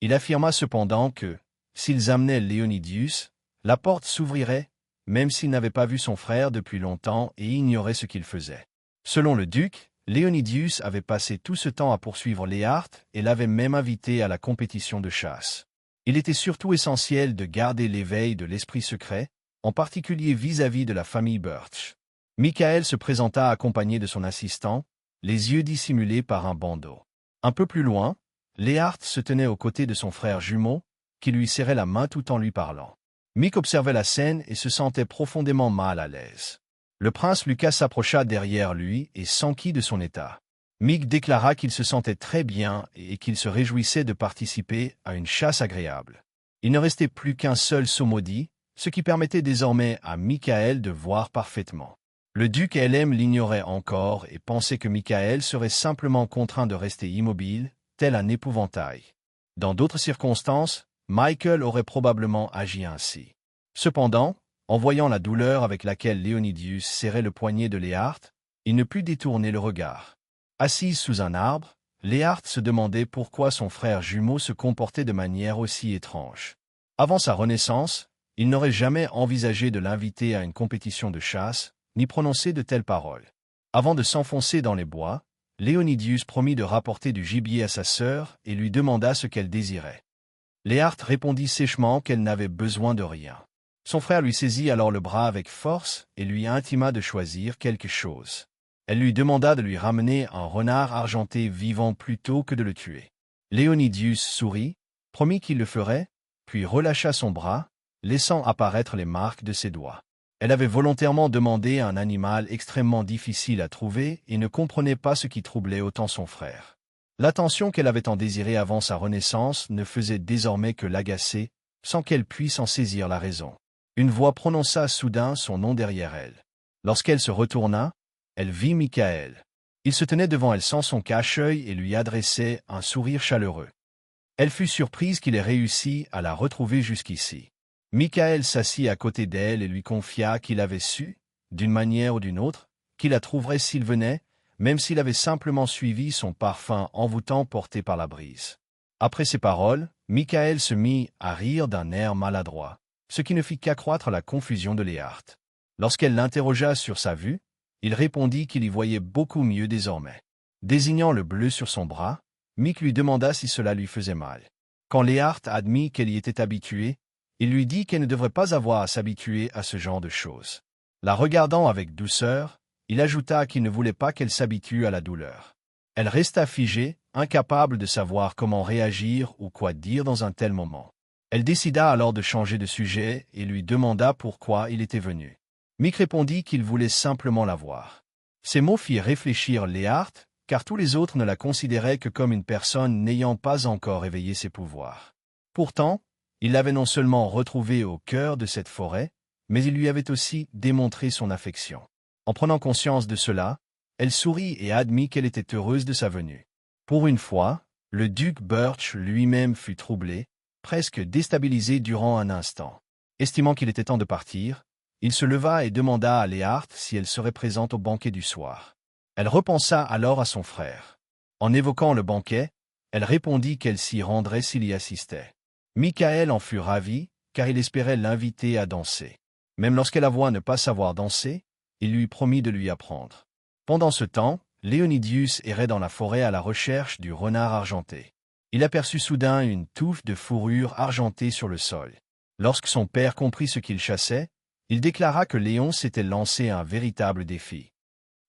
Speaker 2: Il affirma cependant que, s'ils amenaient Léonidius, la porte s'ouvrirait, même s'il n'avait pas vu son frère depuis longtemps et ignorait ce qu'il faisait. Selon le duc, Léonidius avait passé tout ce temps à poursuivre Léart et l'avait même invité à la compétition de chasse. Il était surtout essentiel de garder l'éveil de l'esprit secret, en particulier vis-à-vis de la famille Birch. Michael se présenta accompagné de son assistant, les yeux dissimulés par un bandeau. Un peu plus loin, Léart se tenait aux côtés de son frère jumeau, qui lui serrait la main tout en lui parlant. Mick observait la scène et se sentait profondément mal à l'aise. Le prince Lucas s'approcha derrière lui et s'enquit de son état. Mick déclara qu'il se sentait très bien et qu'il se réjouissait de participer à une chasse agréable. Il ne restait plus qu'un seul saut maudit, ce qui permettait désormais à Michael de voir parfaitement. Le duc Hélène l'ignorait encore et pensait que Michael serait simplement contraint de rester immobile, tel un épouvantail. Dans d'autres circonstances, Michael aurait probablement agi ainsi. Cependant, en voyant la douleur avec laquelle Léonidius serrait le poignet de Léart, il ne put détourner le regard. Assise sous un arbre, Léart se demandait pourquoi son frère jumeau se comportait de manière aussi étrange. Avant sa renaissance, il n'aurait jamais envisagé de l'inviter à une compétition de chasse, ni prononcer de telles paroles. Avant de s'enfoncer dans les bois, Léonidius promit de rapporter du gibier à sa sœur et lui demanda ce qu'elle désirait. Léart répondit sèchement qu'elle n'avait besoin de rien. Son frère lui saisit alors le bras avec force et lui intima de choisir quelque chose. Elle lui demanda de lui ramener un renard argenté vivant plutôt que de le tuer. Léonidius sourit, promit qu'il le ferait, puis relâcha son bras, laissant apparaître les marques de ses doigts. Elle avait volontairement demandé un animal extrêmement difficile à trouver et ne comprenait pas ce qui troublait autant son frère. L'attention qu'elle avait tant désirée avant sa renaissance ne faisait désormais que l'agacer, sans qu'elle puisse en saisir la raison. Une voix prononça soudain son nom derrière elle. Lorsqu'elle se retourna, elle vit Michael. Il se tenait devant elle sans son cache-œil et lui adressait un sourire chaleureux. Elle fut surprise qu'il ait réussi à la retrouver jusqu'ici. Michael s'assit à côté d'elle et lui confia qu'il avait su, d'une manière ou d'une autre, qu'il la trouverait s'il venait, même s'il avait simplement suivi son parfum envoûtant porté par la brise. Après ces paroles, Michael se mit à rire d'un air maladroit, ce qui ne fit qu'accroître la confusion de Léart. Lorsqu'elle l'interrogea sur sa vue, il répondit qu'il y voyait beaucoup mieux désormais. Désignant le bleu sur son bras, Mick lui demanda si cela lui faisait mal. Quand Léart admit qu'elle y était habituée, il lui dit qu'elle ne devrait pas avoir à s'habituer à ce genre de choses. La regardant avec douceur, il ajouta qu'il ne voulait pas qu'elle s'habitue à la douleur. Elle resta figée, incapable de savoir comment réagir ou quoi dire dans un tel moment. Elle décida alors de changer de sujet et lui demanda pourquoi il était venu. Mick répondit qu'il voulait simplement la voir. Ces mots firent réfléchir Léart, car tous les autres ne la considéraient que comme une personne n'ayant pas encore éveillé ses pouvoirs. Pourtant, il l'avait non seulement retrouvée au cœur de cette forêt, mais il lui avait aussi démontré son affection. En prenant conscience de cela, elle sourit et admit qu'elle était heureuse de sa venue. Pour une fois, le duc Birch lui-même fut troublé, presque déstabilisé durant un instant. Estimant qu'il était temps de partir, il se leva et demanda à Léart si elle serait présente au banquet du soir. Elle repensa alors à son frère. En évoquant le banquet, Elle répondit qu'elle s'y rendrait s'il y assistait. Michael en fut ravi, car il espérait l'inviter à danser. Même lorsqu'elle avoua ne pas savoir danser, il lui promit de lui apprendre. Pendant ce temps, Léonidius errait dans la forêt à la recherche du renard argenté. Il aperçut soudain une touffe de fourrure argentée sur le sol. Lorsque son père comprit ce qu'il chassait, il déclara que Léon s'était lancé un véritable défi.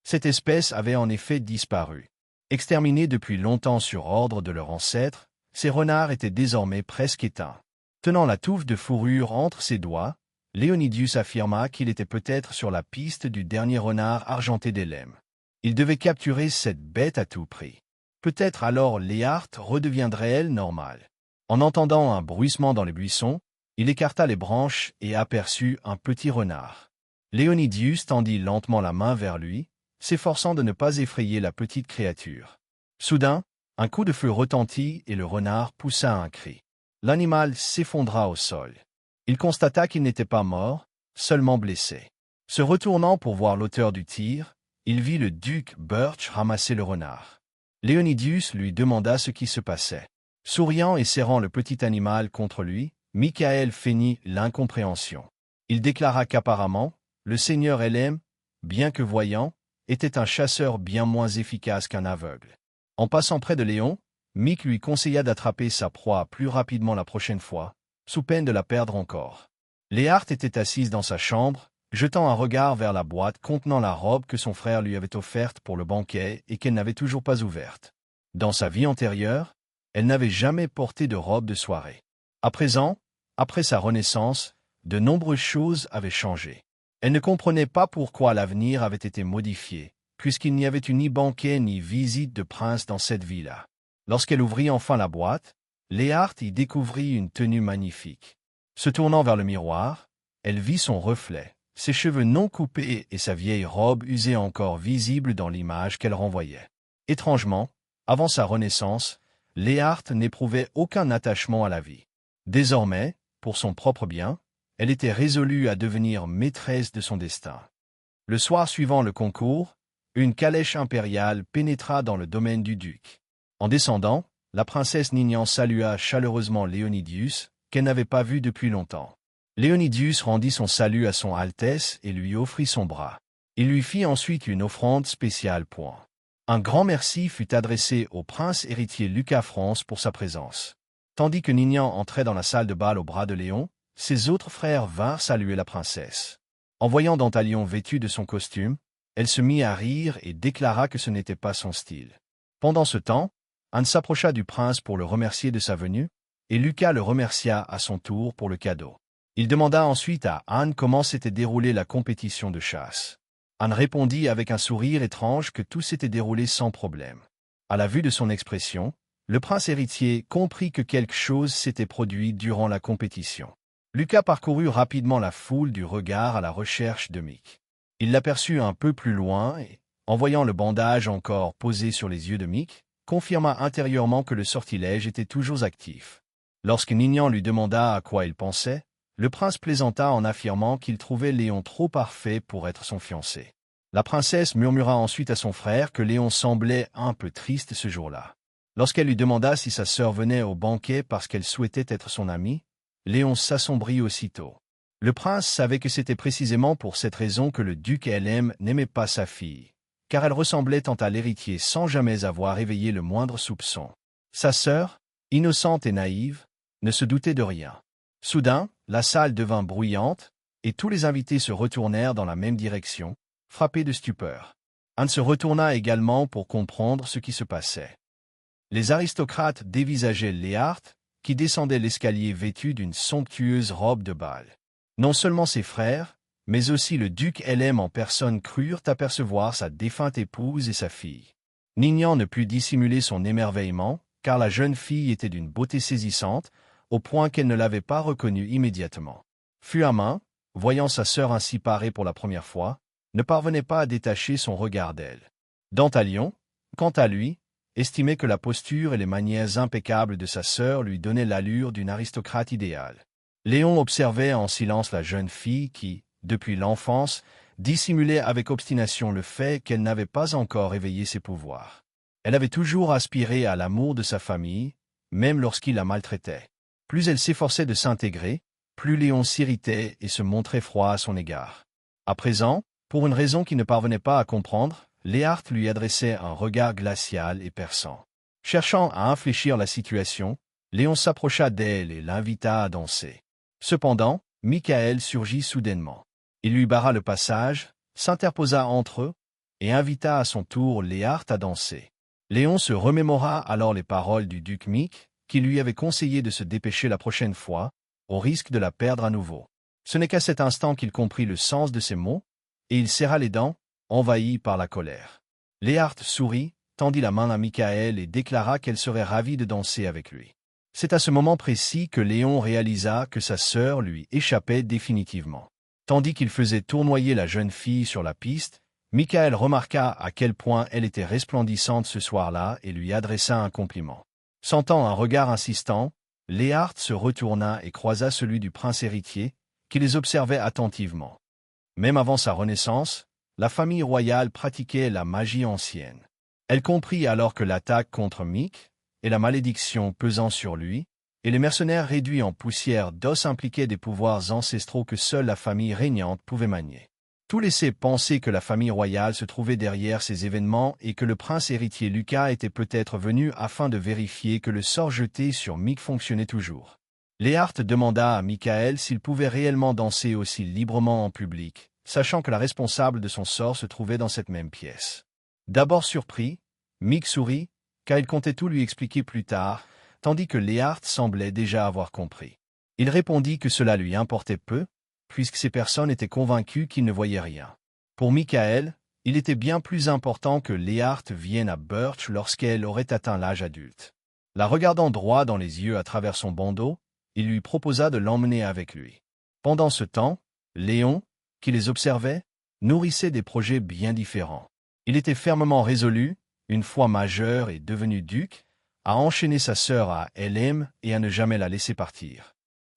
Speaker 2: Cette espèce avait en effet disparu. Exterminés depuis longtemps sur ordre de leur ancêtre, ces renards étaient désormais presque éteints. Tenant la touffe de fourrure entre ses doigts, Léonidius affirma qu'il était peut-être sur la piste du dernier renard argenté d'Élème. Il devait capturer cette bête à tout prix. Peut-être alors Léarthe redeviendrait-elle normale. En entendant un bruissement dans les buissons, il écarta les branches et aperçut un petit renard. Léonidius tendit lentement la main vers lui, s'efforçant de ne pas effrayer la petite créature. Soudain, un coup de feu retentit et le renard poussa un cri. L'animal s'effondra au sol. Il constata qu'il n'était pas mort, seulement blessé. Se retournant pour voir l'auteur du tir, il vit le duc Birch ramasser le renard. Léonidius lui demanda ce qui se passait. Souriant et serrant le petit animal contre lui, Michael feignit l'incompréhension. Il déclara qu'apparemment, le seigneur Élème, bien que voyant, était un chasseur bien moins efficace qu'un aveugle. En passant près de Léon, Mick lui conseilla d'attraper sa proie plus rapidement la prochaine fois, sous peine de la perdre encore. Léarthe était assise dans sa chambre, jetant un regard vers la boîte contenant la robe que son frère lui avait offerte pour le banquet et qu'elle n'avait toujours pas ouverte. Dans sa vie antérieure, elle n'avait jamais porté de robe de soirée. À présent, après sa renaissance, de nombreuses choses avaient changé. Elle ne comprenait pas pourquoi l'avenir avait été modifié, puisqu'il n'y avait eu ni banquet ni visite de prince dans cette vie-là. Lorsqu'elle ouvrit enfin la boîte, Léarthe y découvrit une tenue magnifique. Se tournant vers le miroir, elle vit son reflet, ses cheveux non coupés et sa vieille robe usée encore visible dans l'image qu'elle renvoyait. Étrangement, avant sa renaissance, Léarthe n'éprouvait aucun attachement à la vie. Désormais, pour son propre bien, elle était résolue à devenir maîtresse de son destin. Le soir suivant le concours, une calèche impériale pénétra dans le domaine du duc. En descendant, la princesse Ninian salua chaleureusement Léonidius, qu'elle n'avait pas vu depuis longtemps. Léonidius rendit son salut à son Altesse et lui offrit son bras. Il lui fit ensuite une offrande spéciale. Un grand merci fut adressé au prince héritier Lucas France pour sa présence. Tandis que Ninian entrait dans la salle de bal au bras de Léon, ses autres frères vinrent saluer la princesse. En voyant Dantalion vêtu de son costume, elle se mit à rire et déclara que ce n'était pas son style. Pendant ce temps, Anne s'approcha du prince pour le remercier de sa venue, et Lucas le remercia à son tour pour le cadeau. Il demanda ensuite à Anne comment s'était déroulée la compétition de chasse. Anne répondit avec un sourire étrange que tout s'était déroulé sans problème. À la vue de son expression, le prince héritier comprit que quelque chose s'était produit durant la compétition. Lucas parcourut rapidement la foule du regard à la recherche de Mick. Il l'aperçut un peu plus loin et, en voyant le bandage encore posé sur les yeux de Mick, confirma intérieurement que le sortilège était toujours actif. Lorsque Ninian lui demanda à quoi il pensait, le prince plaisanta en affirmant qu'il trouvait Léon trop parfait pour être son fiancé. La princesse murmura ensuite à son frère que Léon semblait un peu triste ce jour-là. Lorsqu'elle lui demanda si sa sœur venait au banquet parce qu'elle souhaitait être son amie, Léon s'assombrit aussitôt. Le prince savait que c'était précisément pour cette raison que le duc Élème n'aimait pas sa fille, car elle ressemblait tant à l'héritier sans jamais avoir éveillé le moindre soupçon. Sa sœur, innocente et naïve, ne se doutait de rien. Soudain, la salle devint bruyante, et tous les invités se retournèrent dans la même direction, frappés de stupeur. Anne se retourna également pour comprendre ce qui se passait. Les aristocrates dévisageaient Léarthe, qui descendait l'escalier vêtu d'une somptueuse robe de bal. Non seulement ses frères, mais aussi le duc Élème en personne crurent apercevoir sa défunte épouse et sa fille. Ninian ne put dissimuler son émerveillement, car la jeune fille était d'une beauté saisissante, au point qu'elle ne l'avait pas reconnue immédiatement. Fuamin, voyant sa sœur ainsi parée pour la première fois, ne parvenait pas à détacher son regard d'elle. Dantalion, quant à lui, estimait que la posture et les manières impeccables de sa sœur lui donnaient l'allure d'une aristocrate idéale. Léon observait en silence la jeune fille qui, depuis l'enfance, dissimulait avec obstination le fait qu'elle n'avait pas encore éveillé ses pouvoirs. Elle avait toujours aspiré à l'amour de sa famille, même lorsqu'il la maltraitait. Plus elle s'efforçait de s'intégrer, plus Léon s'irritait et se montrait froid à son égard. À présent, pour une raison qu'il ne parvenait pas à comprendre, Léart lui adressait un regard glacial et perçant. Cherchant à infléchir la situation, Léon s'approcha d'elle et l'invita à danser. Cependant, Michael surgit soudainement. Il lui barra le passage, s'interposa entre eux, et invita à son tour Léart à danser. Léon se remémora alors les paroles du duc Mick, qui lui avait conseillé de se dépêcher la prochaine fois, au risque de la perdre à nouveau. Ce n'est qu'à cet instant qu'il comprit le sens de ces mots, et il serra les dents, envahi par la colère. Léart sourit, tendit la main à Michael et déclara qu'elle serait ravie de danser avec lui. C'est à ce moment précis que Léon réalisa que sa sœur lui échappait définitivement. Tandis qu'il faisait tournoyer la jeune fille sur la piste, Michael remarqua à quel point elle était resplendissante ce soir-là et lui adressa un compliment. Sentant un regard insistant, Léart se retourna et croisa celui du prince héritier, qui les observait attentivement. Même avant sa renaissance, la famille royale pratiquait la magie ancienne. Elle comprit alors que l'attaque contre Mick, et la malédiction pesant sur lui, et les mercenaires réduits en poussière d'os impliquaient des pouvoirs ancestraux que seule la famille régnante pouvait manier. Tout laissait penser que la famille royale se trouvait derrière ces événements et que le prince héritier Lucas était peut-être venu afin de vérifier que le sort jeté sur Mick fonctionnait toujours. Léart demanda à Michael s'il pouvait réellement danser aussi librement en public, sachant que la responsable de son sort se trouvait dans cette même pièce. D'abord surpris, Mick sourit, car il comptait tout lui expliquer plus tard, tandis que Léart semblait déjà avoir compris. Il répondit que cela lui importait peu, puisque ces personnes étaient convaincues qu'il ne voyait rien. Pour Michael, il était bien plus important que Léart vienne à Birch lorsqu'elle aurait atteint l'âge adulte. La regardant droit dans les yeux à travers son bandeau, il lui proposa de l'emmener avec lui. Pendant ce temps, Léon, qui les observait, nourrissait des projets bien différents. Il était fermement résolu, une fois majeur et devenu duc, à enchaîner sa sœur à Helem et à ne jamais la laisser partir.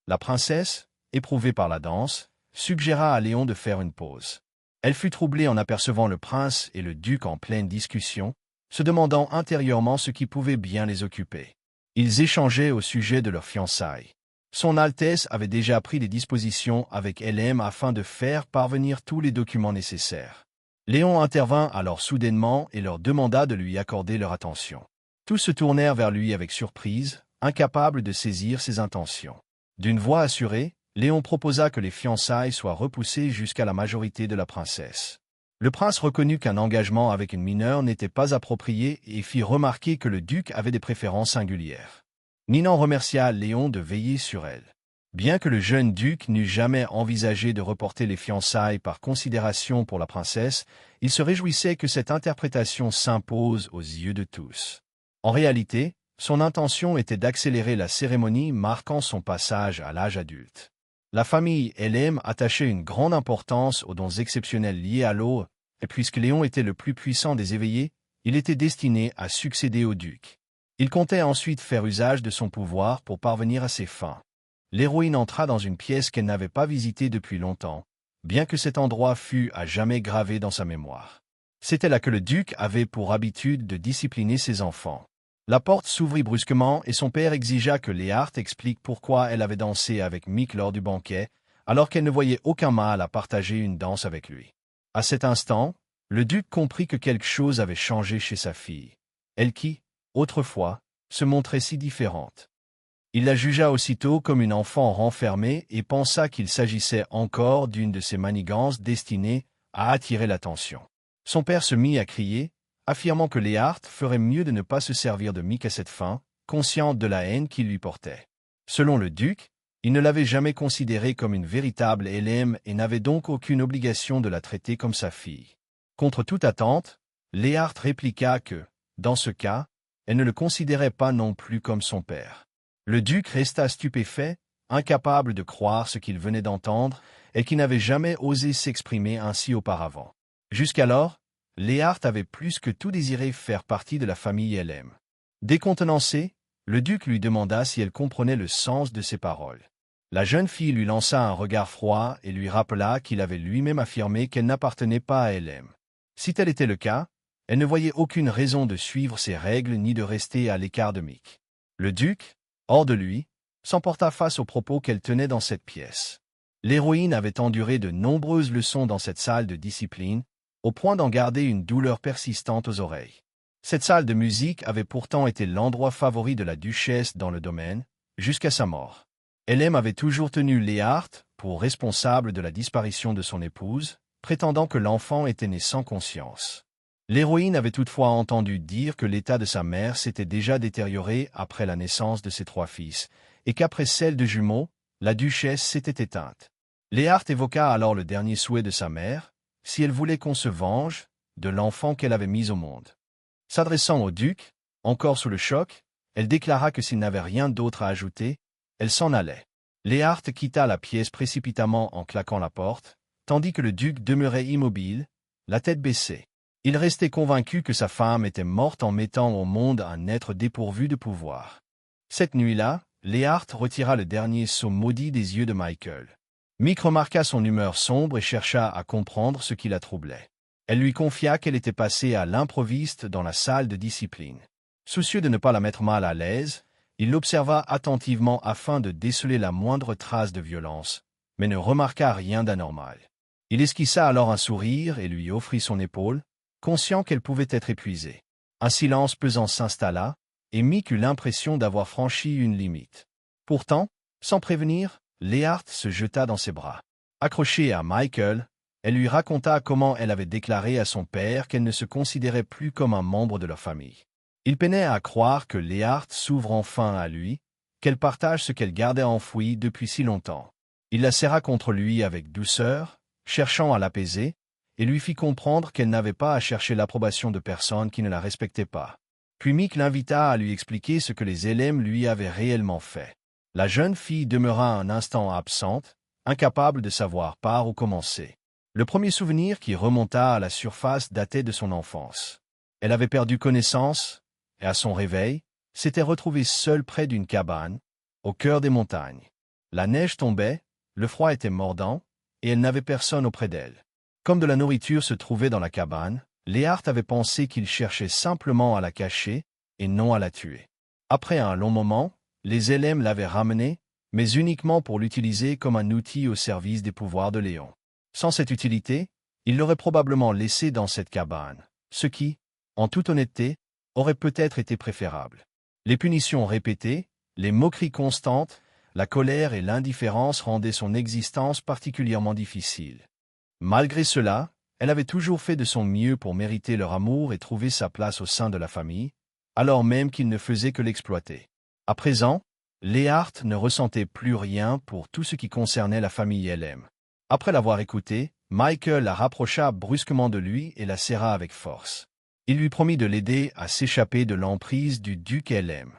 Speaker 2: La princesse, éprouvée par la danse, suggéra à Léon de faire une pause. Elle fut troublée en apercevant le prince et le duc en pleine discussion, se demandant intérieurement ce qui pouvait bien les occuper. Ils échangeaient au sujet de leurs fiançailles. Son Altesse avait déjà pris des dispositions avec Helem afin de faire parvenir tous les documents nécessaires. Léon intervint alors soudainement et leur demanda de lui accorder leur attention. Tous se tournèrent vers lui avec surprise, incapables de saisir ses intentions. D'une voix assurée, Léon proposa que les fiançailles soient repoussées jusqu'à la majorité de la princesse. Le prince reconnut qu'un engagement avec une mineure n'était pas approprié et fit remarquer que le duc avait des préférences singulières. Ninan remercia Léon de veiller sur elle. Bien que le jeune duc n'eût jamais envisagé de reporter les fiançailles par considération pour la princesse, il se réjouissait que cette interprétation s'impose aux yeux de tous. En réalité, son intention était d'accélérer la cérémonie marquant son passage à l'âge adulte. La famille Helem attachait une grande importance aux dons exceptionnels liés à l'eau, et puisque Léon était le plus puissant des éveillés, il était destiné à succéder au duc. Il comptait ensuite faire usage de son pouvoir pour parvenir à ses fins. L'héroïne entra dans une pièce qu'elle n'avait pas visitée depuis longtemps, bien que cet endroit fût à jamais gravé dans sa mémoire. C'était là que le duc avait pour habitude de discipliner ses enfants. La porte s'ouvrit brusquement et son père exigea que Léart explique pourquoi elle avait dansé avec Mick lors du banquet, alors qu'elle ne voyait aucun mal à partager une danse avec lui. À cet instant, le duc comprit que quelque chose avait changé chez sa fille. Elle qui, autrefois, se montrait si différente. Il la jugea aussitôt comme une enfant renfermée et pensa qu'il s'agissait encore d'une de ces manigances destinées à attirer l'attention. Son père se mit à crier, affirmant que Léart ferait mieux de ne pas se servir de Mick à cette fin, consciente de la haine qu'il lui portait. Selon le duc, il ne l'avait jamais considérée comme une véritable Helem et n'avait donc aucune obligation de la traiter comme sa fille. Contre toute attente, Léart répliqua que, dans ce cas, elle ne le considérait pas non plus comme son père. Le duc resta stupéfait, incapable de croire ce qu'il venait d'entendre et qui n'avait jamais osé s'exprimer ainsi auparavant. Jusqu'alors, Léart avait plus que tout désiré faire partie de la famille Helem. Décontenancé, le duc lui demanda si elle comprenait le sens de ses paroles. La jeune fille lui lança un regard froid et lui rappela qu'il avait lui-même affirmé qu'elle n'appartenait pas à Helem. Si tel était le cas, Elle ne voyait aucune raison de suivre ses règles ni de rester à l'écart de Mick. Le duc, hors de lui, s'emporta face aux propos qu'elle tenait dans cette pièce. L'héroïne avait enduré de nombreuses leçons dans cette salle de discipline, au point d'en garder une douleur persistante aux oreilles. Cette salle de musique avait pourtant été l'endroit favori de la duchesse dans le domaine, jusqu'à sa mort. Hélène avait toujours tenu Léart pour responsable de la disparition de son épouse, prétendant que l'enfant était né sans conscience. L'héroïne avait toutefois entendu dire que l'état de sa mère s'était déjà détérioré après la naissance de ses 3 fils, et qu'après celle de jumeaux, la duchesse s'était éteinte. Léart évoqua alors le dernier souhait de sa mère, si elle voulait qu'on se venge de l'enfant qu'elle avait mis au monde. S'adressant au duc, encore sous le choc, elle déclara que s'il n'avait rien d'autre à ajouter, elle s'en allait. Léart quitta la pièce précipitamment en claquant la porte, tandis que le duc demeurait immobile, la tête baissée. Il restait convaincu que sa femme était morte en mettant au monde un être dépourvu de pouvoir. Cette nuit-là, Léart retira le dernier sceau maudit des yeux de Michael. Mick remarqua son humeur sombre et chercha à comprendre ce qui la troublait. Elle lui confia qu'elle était passée à l'improviste dans la salle de discipline. Soucieux de ne pas la mettre mal à l'aise, il l'observa attentivement afin de déceler la moindre trace de violence, mais ne remarqua rien d'anormal. Il esquissa alors un sourire et lui offrit son épaule, conscient qu'elle pouvait être épuisée. Un silence pesant s'installa, et Mick eut l'impression d'avoir franchi une limite. Pourtant, sans prévenir, Léart se jeta dans ses bras. Accrochée à Michael, elle lui raconta comment elle avait déclaré à son père qu'elle ne se considérait plus comme un membre de leur famille. Il peinait à croire que Léart s'ouvre enfin à lui, qu'elle partage ce qu'elle gardait enfoui depuis si longtemps. Il la serra contre lui avec douceur, cherchant à l'apaiser, et lui fit comprendre qu'elle n'avait pas à chercher l'approbation de personnes qui ne la respectaient pas. Puis Mick l'invita à lui expliquer ce que les élèves lui avaient réellement fait. La jeune fille demeura un instant absente, incapable de savoir par où commencer. Le premier souvenir qui remonta à la surface datait de son enfance. Elle avait perdu connaissance, et à son réveil, s'était retrouvée seule près d'une cabane, au cœur des montagnes. La neige tombait, le froid était mordant, et elle n'avait personne auprès d'elle. Comme de la nourriture se trouvait dans la cabane, Léart avait pensé qu'il cherchait simplement à la cacher, et non à la tuer. Après un long moment, les élèves l'avaient ramenée, mais uniquement pour l'utiliser comme un outil au service des pouvoirs de Léon. Sans cette utilité, il l'aurait probablement laissée dans cette cabane, ce qui, en toute honnêteté, aurait peut-être été préférable. Les punitions répétées, les moqueries constantes, la colère et l'indifférence rendaient son existence particulièrement difficile. Malgré cela, elle avait toujours fait de son mieux pour mériter leur amour et trouver sa place au sein de la famille, alors même qu'il ne faisait que l'exploiter. À présent, Léart ne ressentait plus rien pour tout ce qui concernait la famille LM. Après l'avoir écoutée, Michael la rapprocha brusquement de lui et la serra avec force. Il lui promit de l'aider à s'échapper de l'emprise du duc LM.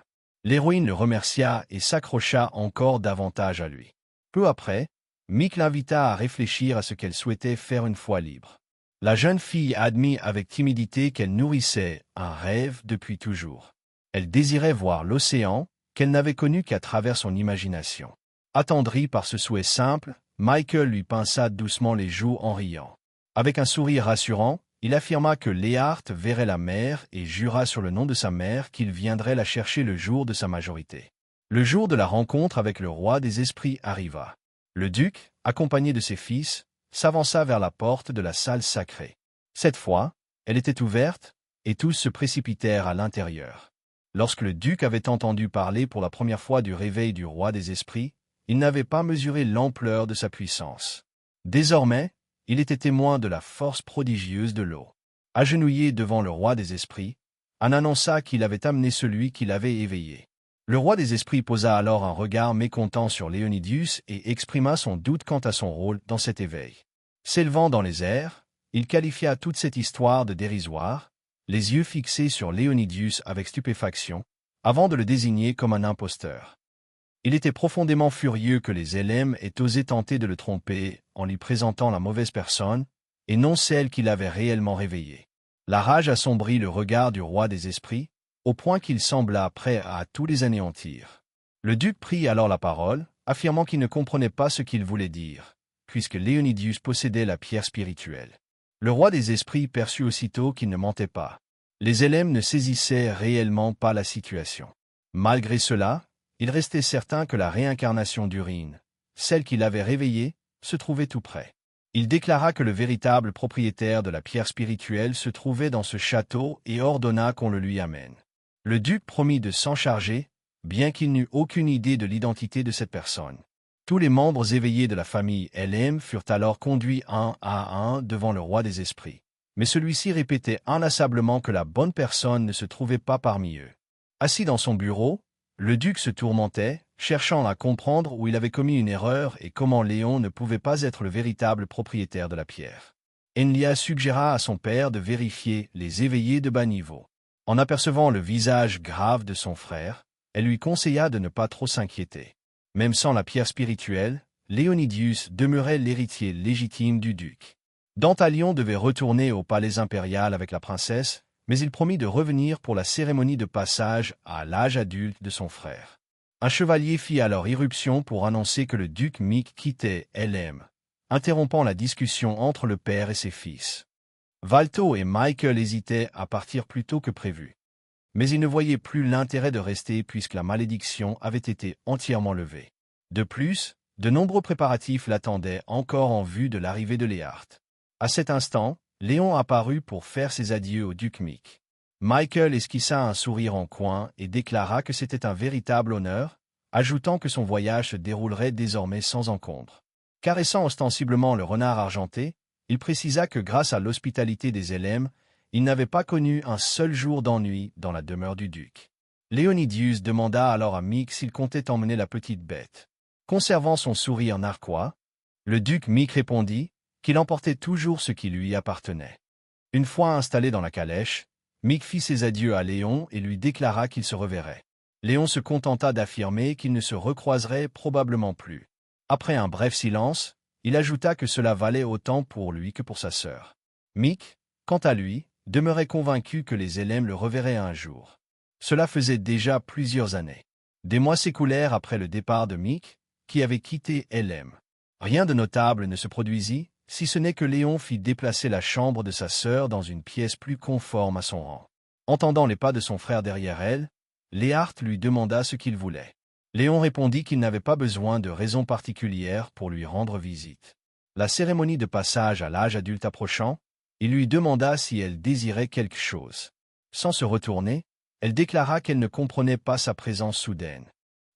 Speaker 2: L'héroïne le remercia et s'accrocha encore davantage à lui. Peu après, Mick l'invita à réfléchir à ce qu'elle souhaitait faire une fois libre. La jeune fille admit avec timidité qu'elle nourrissait un rêve depuis toujours. Elle désirait voir l'océan, qu'elle n'avait connu qu'à travers son imagination. Attendri par ce souhait simple, Michael lui pinça doucement les joues en riant. Avec un sourire rassurant, il affirma que Léart verrait la mère et jura sur le nom de sa mère qu'il viendrait la chercher le jour de sa majorité. Le jour de la rencontre avec le roi des esprits arriva. Le duc, accompagné de ses fils, s'avança vers la porte de la salle sacrée. Cette fois, elle était ouverte, et tous se précipitèrent à l'intérieur. Lorsque le duc avait entendu parler pour la première fois du réveil du roi des esprits, il n'avait pas mesuré l'ampleur de sa puissance. Désormais, il était témoin de la force prodigieuse de l'eau. Agenouillé devant le roi des esprits, Anne annonça qu'il avait amené celui qui l'avait éveillé. Le roi des esprits posa alors un regard mécontent sur Léonidius et exprima son doute quant à son rôle dans cet éveil. S'élevant dans les airs, il qualifia toute cette histoire de dérisoire, les yeux fixés sur Léonidius avec stupéfaction, avant de le désigner comme un imposteur. Il était profondément furieux que les élèves aient osé tenter de le tromper en lui présentant la mauvaise personne, et non celle qu'il avait réellement réveillée. La rage assombrit le regard du roi des esprits, au point qu'il sembla prêt à tous les anéantir. Le duc prit alors la parole, affirmant qu'il ne comprenait pas ce qu'il voulait dire, puisque Léonidius possédait la pierre spirituelle. Le roi des esprits perçut aussitôt qu'il ne mentait pas. Les éléments ne saisissaient réellement pas la situation. Malgré cela, il restait certain que la réincarnation d'Urine, celle qu'il avait réveillée, se trouvait tout près. Il déclara que le véritable propriétaire de la pierre spirituelle se trouvait dans ce château et ordonna qu'on le lui amène. Le duc promit de s'en charger, bien qu'il n'eût aucune idée de l'identité de cette personne. Tous les membres éveillés de la famille LM furent alors conduits un à un devant le roi des esprits. Mais celui-ci répétait inlassablement que la bonne personne ne se trouvait pas parmi eux. Assis dans son bureau, le duc se tourmentait, cherchant à comprendre où il avait commis une erreur et comment Léon ne pouvait pas être le véritable propriétaire de la pierre. Enlia suggéra à son père de vérifier les éveillés de bas niveau. En apercevant le visage grave de son frère, elle lui conseilla de ne pas trop s'inquiéter. Même sans la pierre spirituelle, Léonidius demeurait l'héritier légitime du duc. Dantalion devait retourner au palais impérial avec la princesse, mais il promit de revenir pour la cérémonie de passage à l'âge adulte de son frère. Un chevalier fit alors irruption pour annoncer que le duc Mick quittait LM, interrompant la discussion entre le père et ses fils. Valto et Michael hésitaient à partir plus tôt que prévu. Mais ils ne voyaient plus l'intérêt de rester puisque la malédiction avait été entièrement levée. De plus, de nombreux préparatifs l'attendaient encore en vue de l'arrivée de Léart. À cet instant, Léon apparut pour faire ses adieux au duc Mick. Michael esquissa un sourire en coin et déclara que c'était un véritable honneur, ajoutant que son voyage se déroulerait désormais sans encombre. Caressant ostensiblement le renard argenté, il précisa que grâce à l'hospitalité des LM, il n'avait pas connu un seul jour d'ennui dans la demeure du duc. Léonidius demanda alors à Mick s'il comptait emmener la petite bête. Conservant son sourire narquois, le duc Mick répondit qu'il emportait toujours ce qui lui appartenait. Une fois installé dans la calèche, Mick fit ses adieux à Léon et lui déclara qu'il se reverrait. Léon se contenta d'affirmer qu'il ne se recroiserait probablement plus. Après un bref silence, il ajouta que cela valait autant pour lui que pour sa sœur. Mick, quant à lui, demeurait convaincu que les LM le reverraient un jour. Cela faisait déjà plusieurs années. Des mois s'écoulèrent après le départ de Mick, qui avait quitté LM. Rien de notable ne se produisit, si ce n'est que Léon fit déplacer la chambre de sa sœur dans une pièce plus conforme à son rang. Entendant les pas de son frère derrière elle, Léart lui demanda ce qu'il voulait. Léon répondit qu'il n'avait pas besoin de raison particulière pour lui rendre visite. La cérémonie de passage à l'âge adulte approchant, il lui demanda si elle désirait quelque chose. Sans se retourner, elle déclara qu'elle ne comprenait pas sa présence soudaine.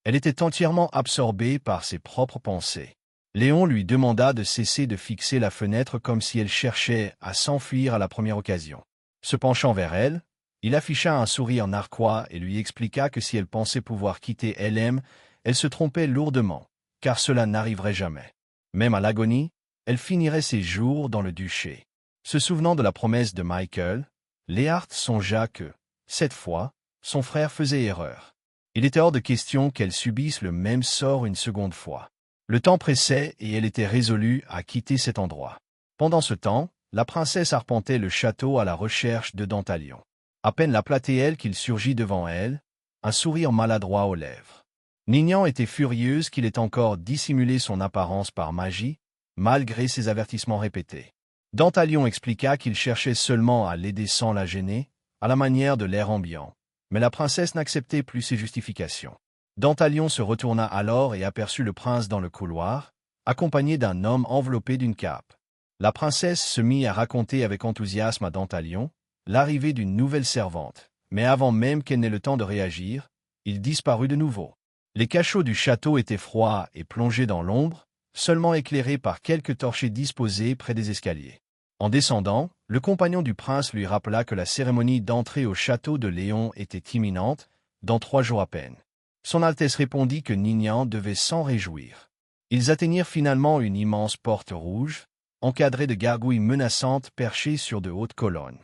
Speaker 2: Elle était entièrement absorbée par ses propres pensées. Léon lui demanda de cesser de fixer la fenêtre comme si elle cherchait à s'enfuir à la première occasion. Se penchant vers elle, il afficha un sourire narquois et lui expliqua que si elle pensait pouvoir quitter LM, elle se trompait lourdement, car cela n'arriverait jamais. Même à l'agonie, elle finirait ses jours dans le duché. Se souvenant de la promesse de Michael, Léart songea que, cette fois, son frère faisait erreur. Il était hors de question qu'elle subisse le même sort une seconde fois. Le temps pressait et elle était résolue à quitter cet endroit. Pendant ce temps, la princesse arpentait le château à la recherche de Dantalion. À peine l'appelait-elle qu'il surgit devant elle, un sourire maladroit aux lèvres. Nignan était furieuse qu'il ait encore dissimulé son apparence par magie, malgré ses avertissements répétés. Dantalion expliqua qu'il cherchait seulement à l'aider sans la gêner, à la manière de l'air ambiant. Mais la princesse n'acceptait plus ses justifications. Dantalion se retourna alors et aperçut le prince dans le couloir, accompagné d'un homme enveloppé d'une cape. La princesse se mit à raconter avec enthousiasme à Dantalion l'arrivée d'une nouvelle servante, mais avant même qu'elle n'ait le temps de réagir, il disparut de nouveau. Les cachots du château étaient froids et plongés dans l'ombre, seulement éclairés par quelques torchers disposés près des escaliers. En descendant, le compagnon du prince lui rappela que la cérémonie d'entrée au château de Léon était imminente, dans 3 jours à peine. Son Altesse répondit que Nignan devait s'en réjouir. Ils atteignirent finalement une immense porte rouge, encadrée de gargouilles menaçantes perchées sur de hautes colonnes.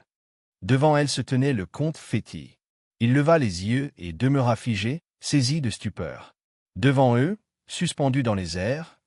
Speaker 2: Devant elle se tenait le comte Féty. Il leva les yeux et demeura figé, saisi de stupeur. Devant eux, suspendue dans les airs,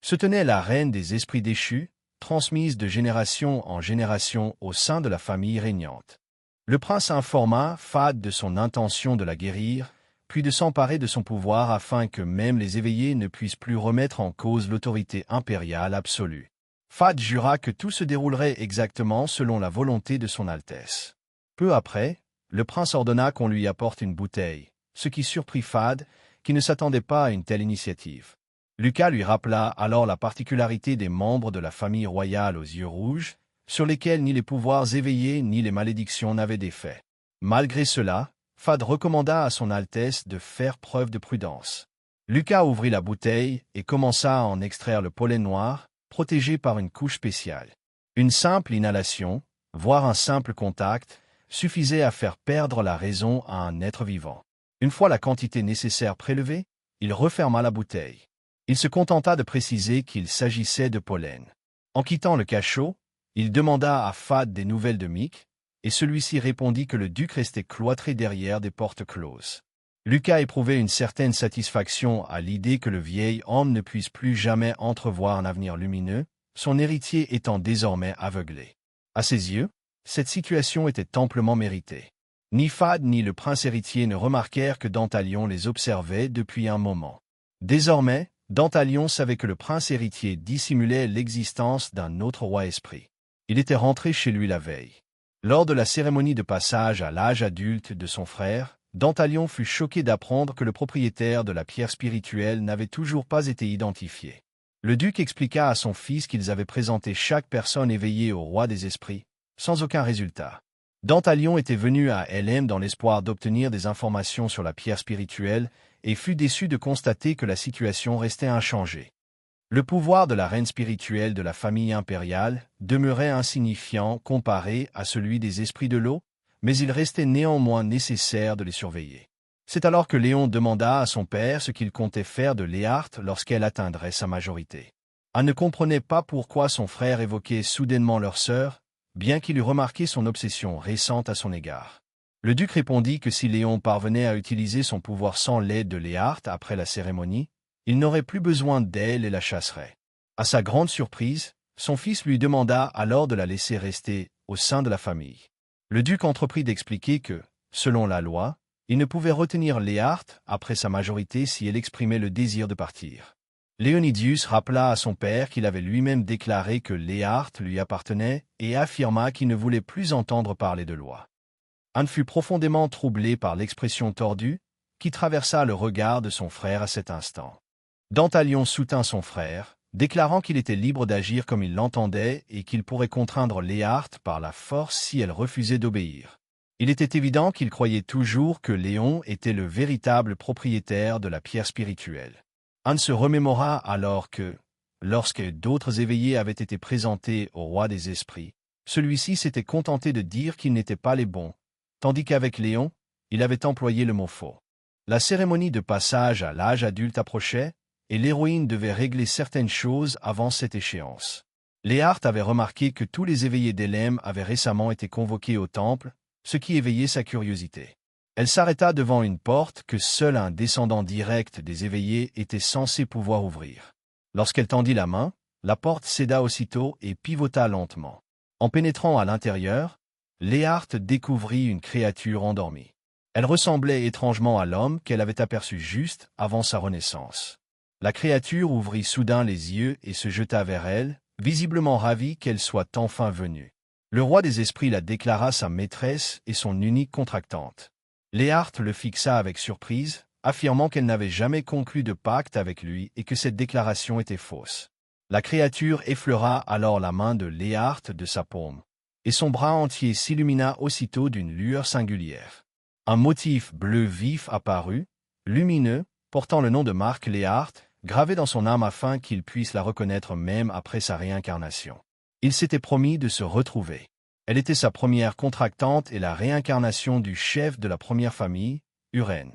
Speaker 2: se tenait la reine des esprits déchus, transmise de génération en génération au sein de la famille régnante. Le prince informa Fad de son intention de la guérir, puis de s'emparer de son pouvoir afin que même les éveillés ne puissent plus remettre en cause l'autorité impériale absolue. Fad jura que tout se déroulerait exactement selon la volonté de son Altesse. Peu après, le prince ordonna qu'on lui apporte une bouteille, ce qui surprit Fad, qui ne s'attendait pas à une telle initiative. Lucas lui rappela alors la particularité des membres de la famille royale aux yeux rouges, sur lesquels ni les pouvoirs éveillés ni les malédictions n'avaient d'effet. Malgré cela, Fad recommanda à son Altesse de faire preuve de prudence. Lucas ouvrit la bouteille et commença à en extraire le pollen noir, protégé par une couche spéciale. Une simple inhalation, voire un simple contact, suffisait à faire perdre la raison à un être vivant. Une fois la quantité nécessaire prélevée, il referma la bouteille. Il se contenta de préciser qu'il s'agissait de pollen. En quittant le cachot, il demanda à Fad des nouvelles de Mick, et celui-ci répondit que le duc restait cloîtré derrière des portes closes. Lucas éprouvait une certaine satisfaction à l'idée que le vieil homme ne puisse plus jamais entrevoir un avenir lumineux, son héritier étant désormais aveuglé. À ses yeux, cette situation était amplement méritée. Ni Fad ni le prince héritier ne remarquèrent que Dantalion les observait depuis un moment. Désormais, Dantalion savait que le prince héritier dissimulait l'existence d'un autre roi esprit. Il était rentré chez lui la veille. Lors de la cérémonie de passage à l'âge adulte de son frère, Dantalion fut choqué d'apprendre que le propriétaire de la pierre spirituelle n'avait toujours pas été identifié. Le duc expliqua à son fils qu'ils avaient présenté chaque personne éveillée au roi des esprits, sans aucun résultat. Dantalion était venu à Helm dans l'espoir d'obtenir des informations sur la pierre spirituelle et fut déçu de constater que la situation restait inchangée. Le pouvoir de la reine spirituelle de la famille impériale demeurait insignifiant comparé à celui des esprits de l'eau, mais il restait néanmoins nécessaire de les surveiller. C'est alors que Léon demanda à son père ce qu'il comptait faire de Léart lorsqu'elle atteindrait sa majorité. Elle ne comprenait pas pourquoi son frère évoquait soudainement leur sœur, bien qu'il eût remarqué son obsession récente à son égard. Le duc répondit que si Léon parvenait à utiliser son pouvoir sans l'aide de Léart après la cérémonie, il n'aurait plus besoin d'elle et la chasserait. À sa grande surprise, son fils lui demanda alors de la laisser rester au sein de la famille. Le duc entreprit d'expliquer que, selon la loi, il ne pouvait retenir Léart après sa majorité si elle exprimait le désir de partir. Léonidius rappela à son père qu'il avait lui-même déclaré que Léart lui appartenait et affirma qu'il ne voulait plus entendre parler de loi. Anne fut profondément troublé par l'expression tordue qui traversa le regard de son frère à cet instant. Dantalion soutint son frère, déclarant qu'il était libre d'agir comme il l'entendait et qu'il pourrait contraindre Léart par la force si elle refusait d'obéir. Il était évident qu'il croyait toujours que Léon était le véritable propriétaire de la pierre spirituelle. Anne se remémora alors que, lorsque d'autres éveillés avaient été présentés au roi des esprits, celui-ci s'était contenté de dire qu'ils n'étaient pas les bons, tandis qu'avec Léon, il avait employé le mot faux. La cérémonie de passage à l'âge adulte approchait, et l'héroïne devait régler certaines choses avant cette échéance. Léart avait remarqué que tous les éveillés d'Helm avaient récemment été convoqués au temple, ce qui éveillait sa curiosité. Elle s'arrêta devant une porte que seul un descendant direct des éveillés était censé pouvoir ouvrir. Lorsqu'elle tendit la main, la porte céda aussitôt et pivota lentement. En pénétrant à l'intérieur, Léart découvrit une créature endormie. Elle ressemblait étrangement à l'homme qu'elle avait aperçu juste avant sa renaissance. La créature ouvrit soudain les yeux et se jeta vers elle, visiblement ravie qu'elle soit enfin venue. Le roi des esprits la déclara sa maîtresse et son unique contractante. Léart le fixa avec surprise, affirmant qu'elle n'avait jamais conclu de pacte avec lui et que cette déclaration était fausse. La créature effleura alors la main de Léart de sa paume, et son bras entier s'illumina aussitôt d'une lueur singulière. Un motif bleu vif apparut, lumineux, portant le nom de Marc Léart, gravé dans son âme afin qu'il puisse la reconnaître même après sa réincarnation. Il s'était promis de se retrouver. Elle était sa première contractante et la réincarnation du chef de la première famille, Uren.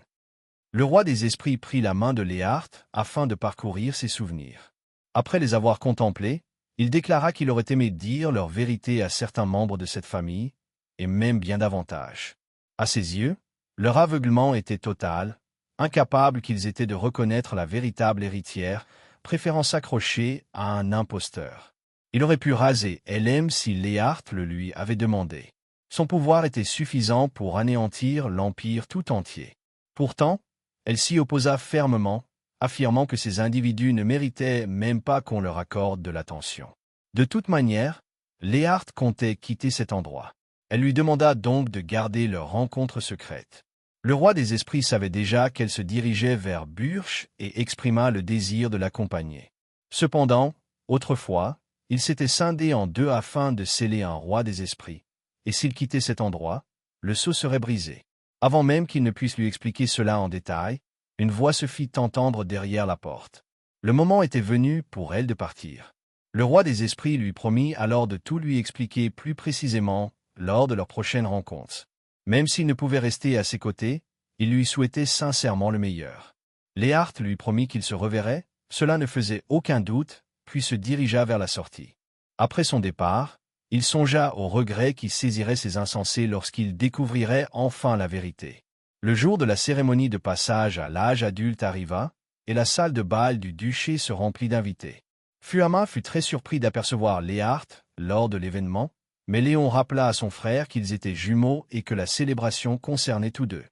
Speaker 2: Le roi des esprits prit la main de Léart afin de parcourir ses souvenirs. Après les avoir contemplés, il déclara qu'il aurait aimé dire leur vérité à certains membres de cette famille, et même bien davantage. À ses yeux, leur aveuglement était total, incapables qu'ils étaient de reconnaître la véritable héritière, préférant s'accrocher à un imposteur. Il aurait pu raser Helm si Léart le lui avait demandé. Son pouvoir était suffisant pour anéantir l'Empire tout entier. Pourtant, elle s'y opposa fermement, affirmant que ces individus ne méritaient même pas qu'on leur accorde de l'attention. De toute manière, Léart comptait quitter cet endroit. Elle lui demanda donc de garder leur rencontre secrète. Le roi des esprits savait déjà qu'elle se dirigeait vers Burch et exprima le désir de l'accompagner. Cependant, autrefois, il s'était scindé en deux afin de sceller un roi des esprits, et s'il quittait cet endroit, le sceau serait brisé. Avant même qu'il ne puisse lui expliquer cela en détail, une voix se fit entendre derrière la porte. Le moment était venu pour elle de partir. Le roi des esprits lui promit alors de tout lui expliquer plus précisément lors de leur prochaine rencontre. Même s'il ne pouvait rester à ses côtés, il lui souhaitait sincèrement le meilleur. Léart lui promit qu'il se reverrait, cela ne faisait aucun doute, puis se dirigea vers la sortie. Après son départ, il songea au regret qui saisirait ses insensés lorsqu'il découvrirait enfin la vérité. Le jour de la cérémonie de passage à l'âge adulte arriva, et la salle de bal du duché se remplit d'invités. Fuama fut très surpris d'apercevoir Léart lors de l'événement, mais Léon rappela à son frère qu'ils étaient jumeaux et que la célébration concernait tous deux.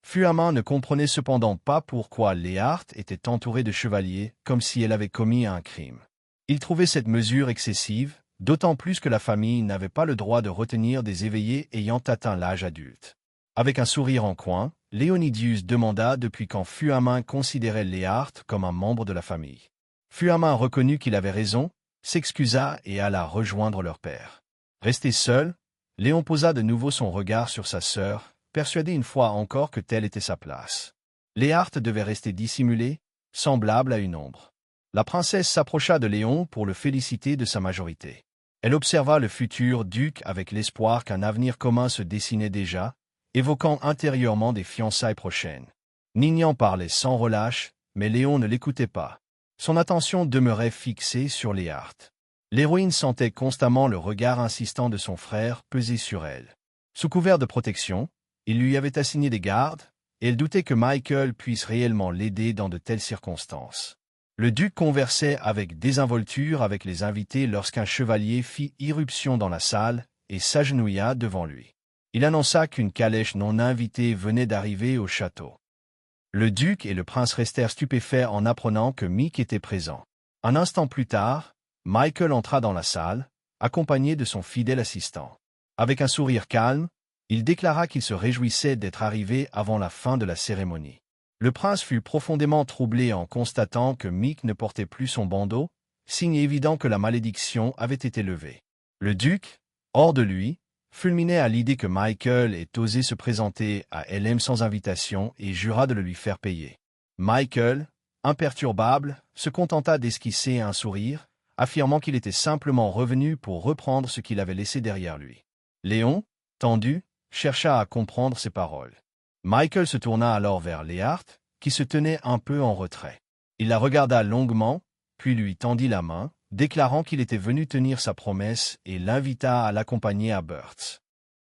Speaker 2: Fuama ne comprenait cependant pas pourquoi Léart était entourée de chevaliers, comme si elle avait commis un crime. Il trouvait cette mesure excessive, d'autant plus que la famille n'avait pas le droit de retenir des éveillés ayant atteint l'âge adulte. Avec un sourire en coin, Léonidius demanda depuis quand Fuama considérait Léart comme un membre de la famille. Fuama reconnut qu'il avait raison, s'excusa et alla rejoindre leur père. Resté seul, Léon posa de nouveau son regard sur sa sœur, persuadé une fois encore que telle était sa place. Léart devait rester dissimulée, semblable à une ombre. La princesse s'approcha de Léon pour le féliciter de sa majorité. Elle observa le futur duc avec l'espoir qu'un avenir commun se dessinait déjà, évoquant intérieurement des fiançailles prochaines. Nignan parlait sans relâche, mais Léon ne l'écoutait pas. Son attention demeurait fixée sur Léart. L'héroïne sentait constamment le regard insistant de son frère peser sur elle. Sous couvert de protection, il lui avait assigné des gardes, et elle doutait que Michael puisse réellement l'aider dans de telles circonstances. Le duc conversait avec désinvolture avec les invités lorsqu'un chevalier fit irruption dans la salle et s'agenouilla devant lui. Il annonça qu'une calèche non invitée venait d'arriver au château. Le duc et le prince restèrent stupéfaits en apprenant que Mick était présent. Un instant plus tard, Michael entra dans la salle, accompagné de son fidèle assistant. Avec un sourire calme, il déclara qu'il se réjouissait d'être arrivé avant la fin de la cérémonie. Le prince fut profondément troublé en constatant que Mick ne portait plus son bandeau, signe évident que la malédiction avait été levée. Le duc, hors de lui, fulminait à l'idée que Michael ait osé se présenter à LM sans invitation et jura de le lui faire payer. Michael, imperturbable, se contenta d'esquisser un sourire, affirmant qu'il était simplement revenu pour reprendre ce qu'il avait laissé derrière lui. Léon, tendu, chercha à comprendre ses paroles. Michael se tourna alors vers Léart, qui se tenait un peu en retrait. Il la regarda longuement, puis lui tendit la main, déclarant qu'il était venu tenir sa promesse et l'invita à l'accompagner à Burt's.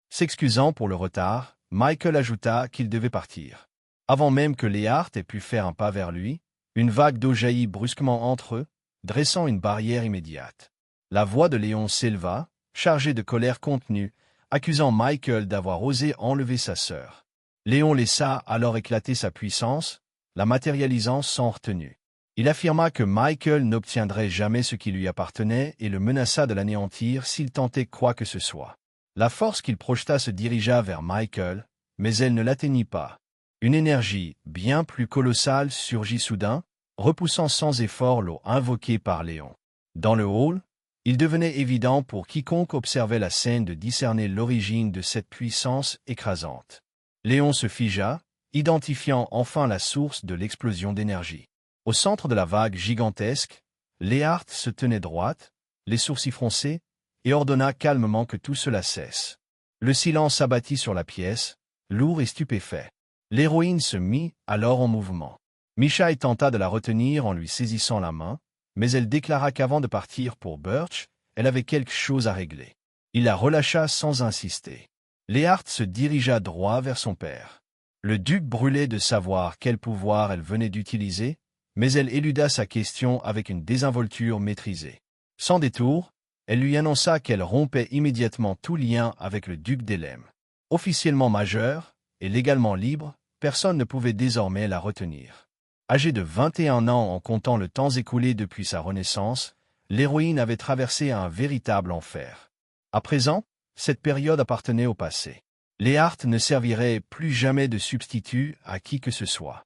Speaker 2: S'excusant pour le retard, Michael ajouta qu'il devait partir. Avant même que Léart ait pu faire un pas vers lui, une vague d'eau jaillit brusquement entre eux, dressant une barrière immédiate. La voix de Léon s'éleva, chargée de colère contenue, accusant Michael d'avoir osé enlever sa sœur. Léon laissa alors éclater sa puissance, la matérialisant sans retenue. Il affirma que Michael n'obtiendrait jamais ce qui lui appartenait et le menaça de l'anéantir s'il tentait quoi que ce soit. La force qu'il projeta se dirigea vers Michael, mais elle ne l'atteignit pas. Une énergie bien plus colossale surgit soudain, repoussant sans effort l'eau invoquée par Léon. Dans le hall, il devenait évident pour quiconque observait la scène de discerner l'origine de cette puissance écrasante. Léon se figea, identifiant enfin la source de l'explosion d'énergie. Au centre de la vague gigantesque, Léart se tenait droite, les sourcils froncés, et ordonna calmement que tout cela cesse. Le silence s'abattit sur la pièce, lourd et stupéfait. L'héroïne se mit alors en mouvement. Michael tenta de la retenir en lui saisissant la main, mais elle déclara qu'avant de partir pour Burch, elle avait quelque chose à régler. Il la relâcha sans insister. Léart se dirigea droit vers son père. Le duc brûlait de savoir quel pouvoir elle venait d'utiliser, mais elle éluda sa question avec une désinvolture maîtrisée. Sans détour, elle lui annonça qu'elle rompait immédiatement tout lien avec le duc d'Elem. Officiellement majeure et légalement libre, personne ne pouvait désormais la retenir. Âgée de 21 ans en comptant le temps écoulé depuis sa renaissance, l'héroïne avait traversé un véritable enfer. À présent, cette période appartenait au passé. Léart ne servirait plus jamais de substitut à qui que ce soit.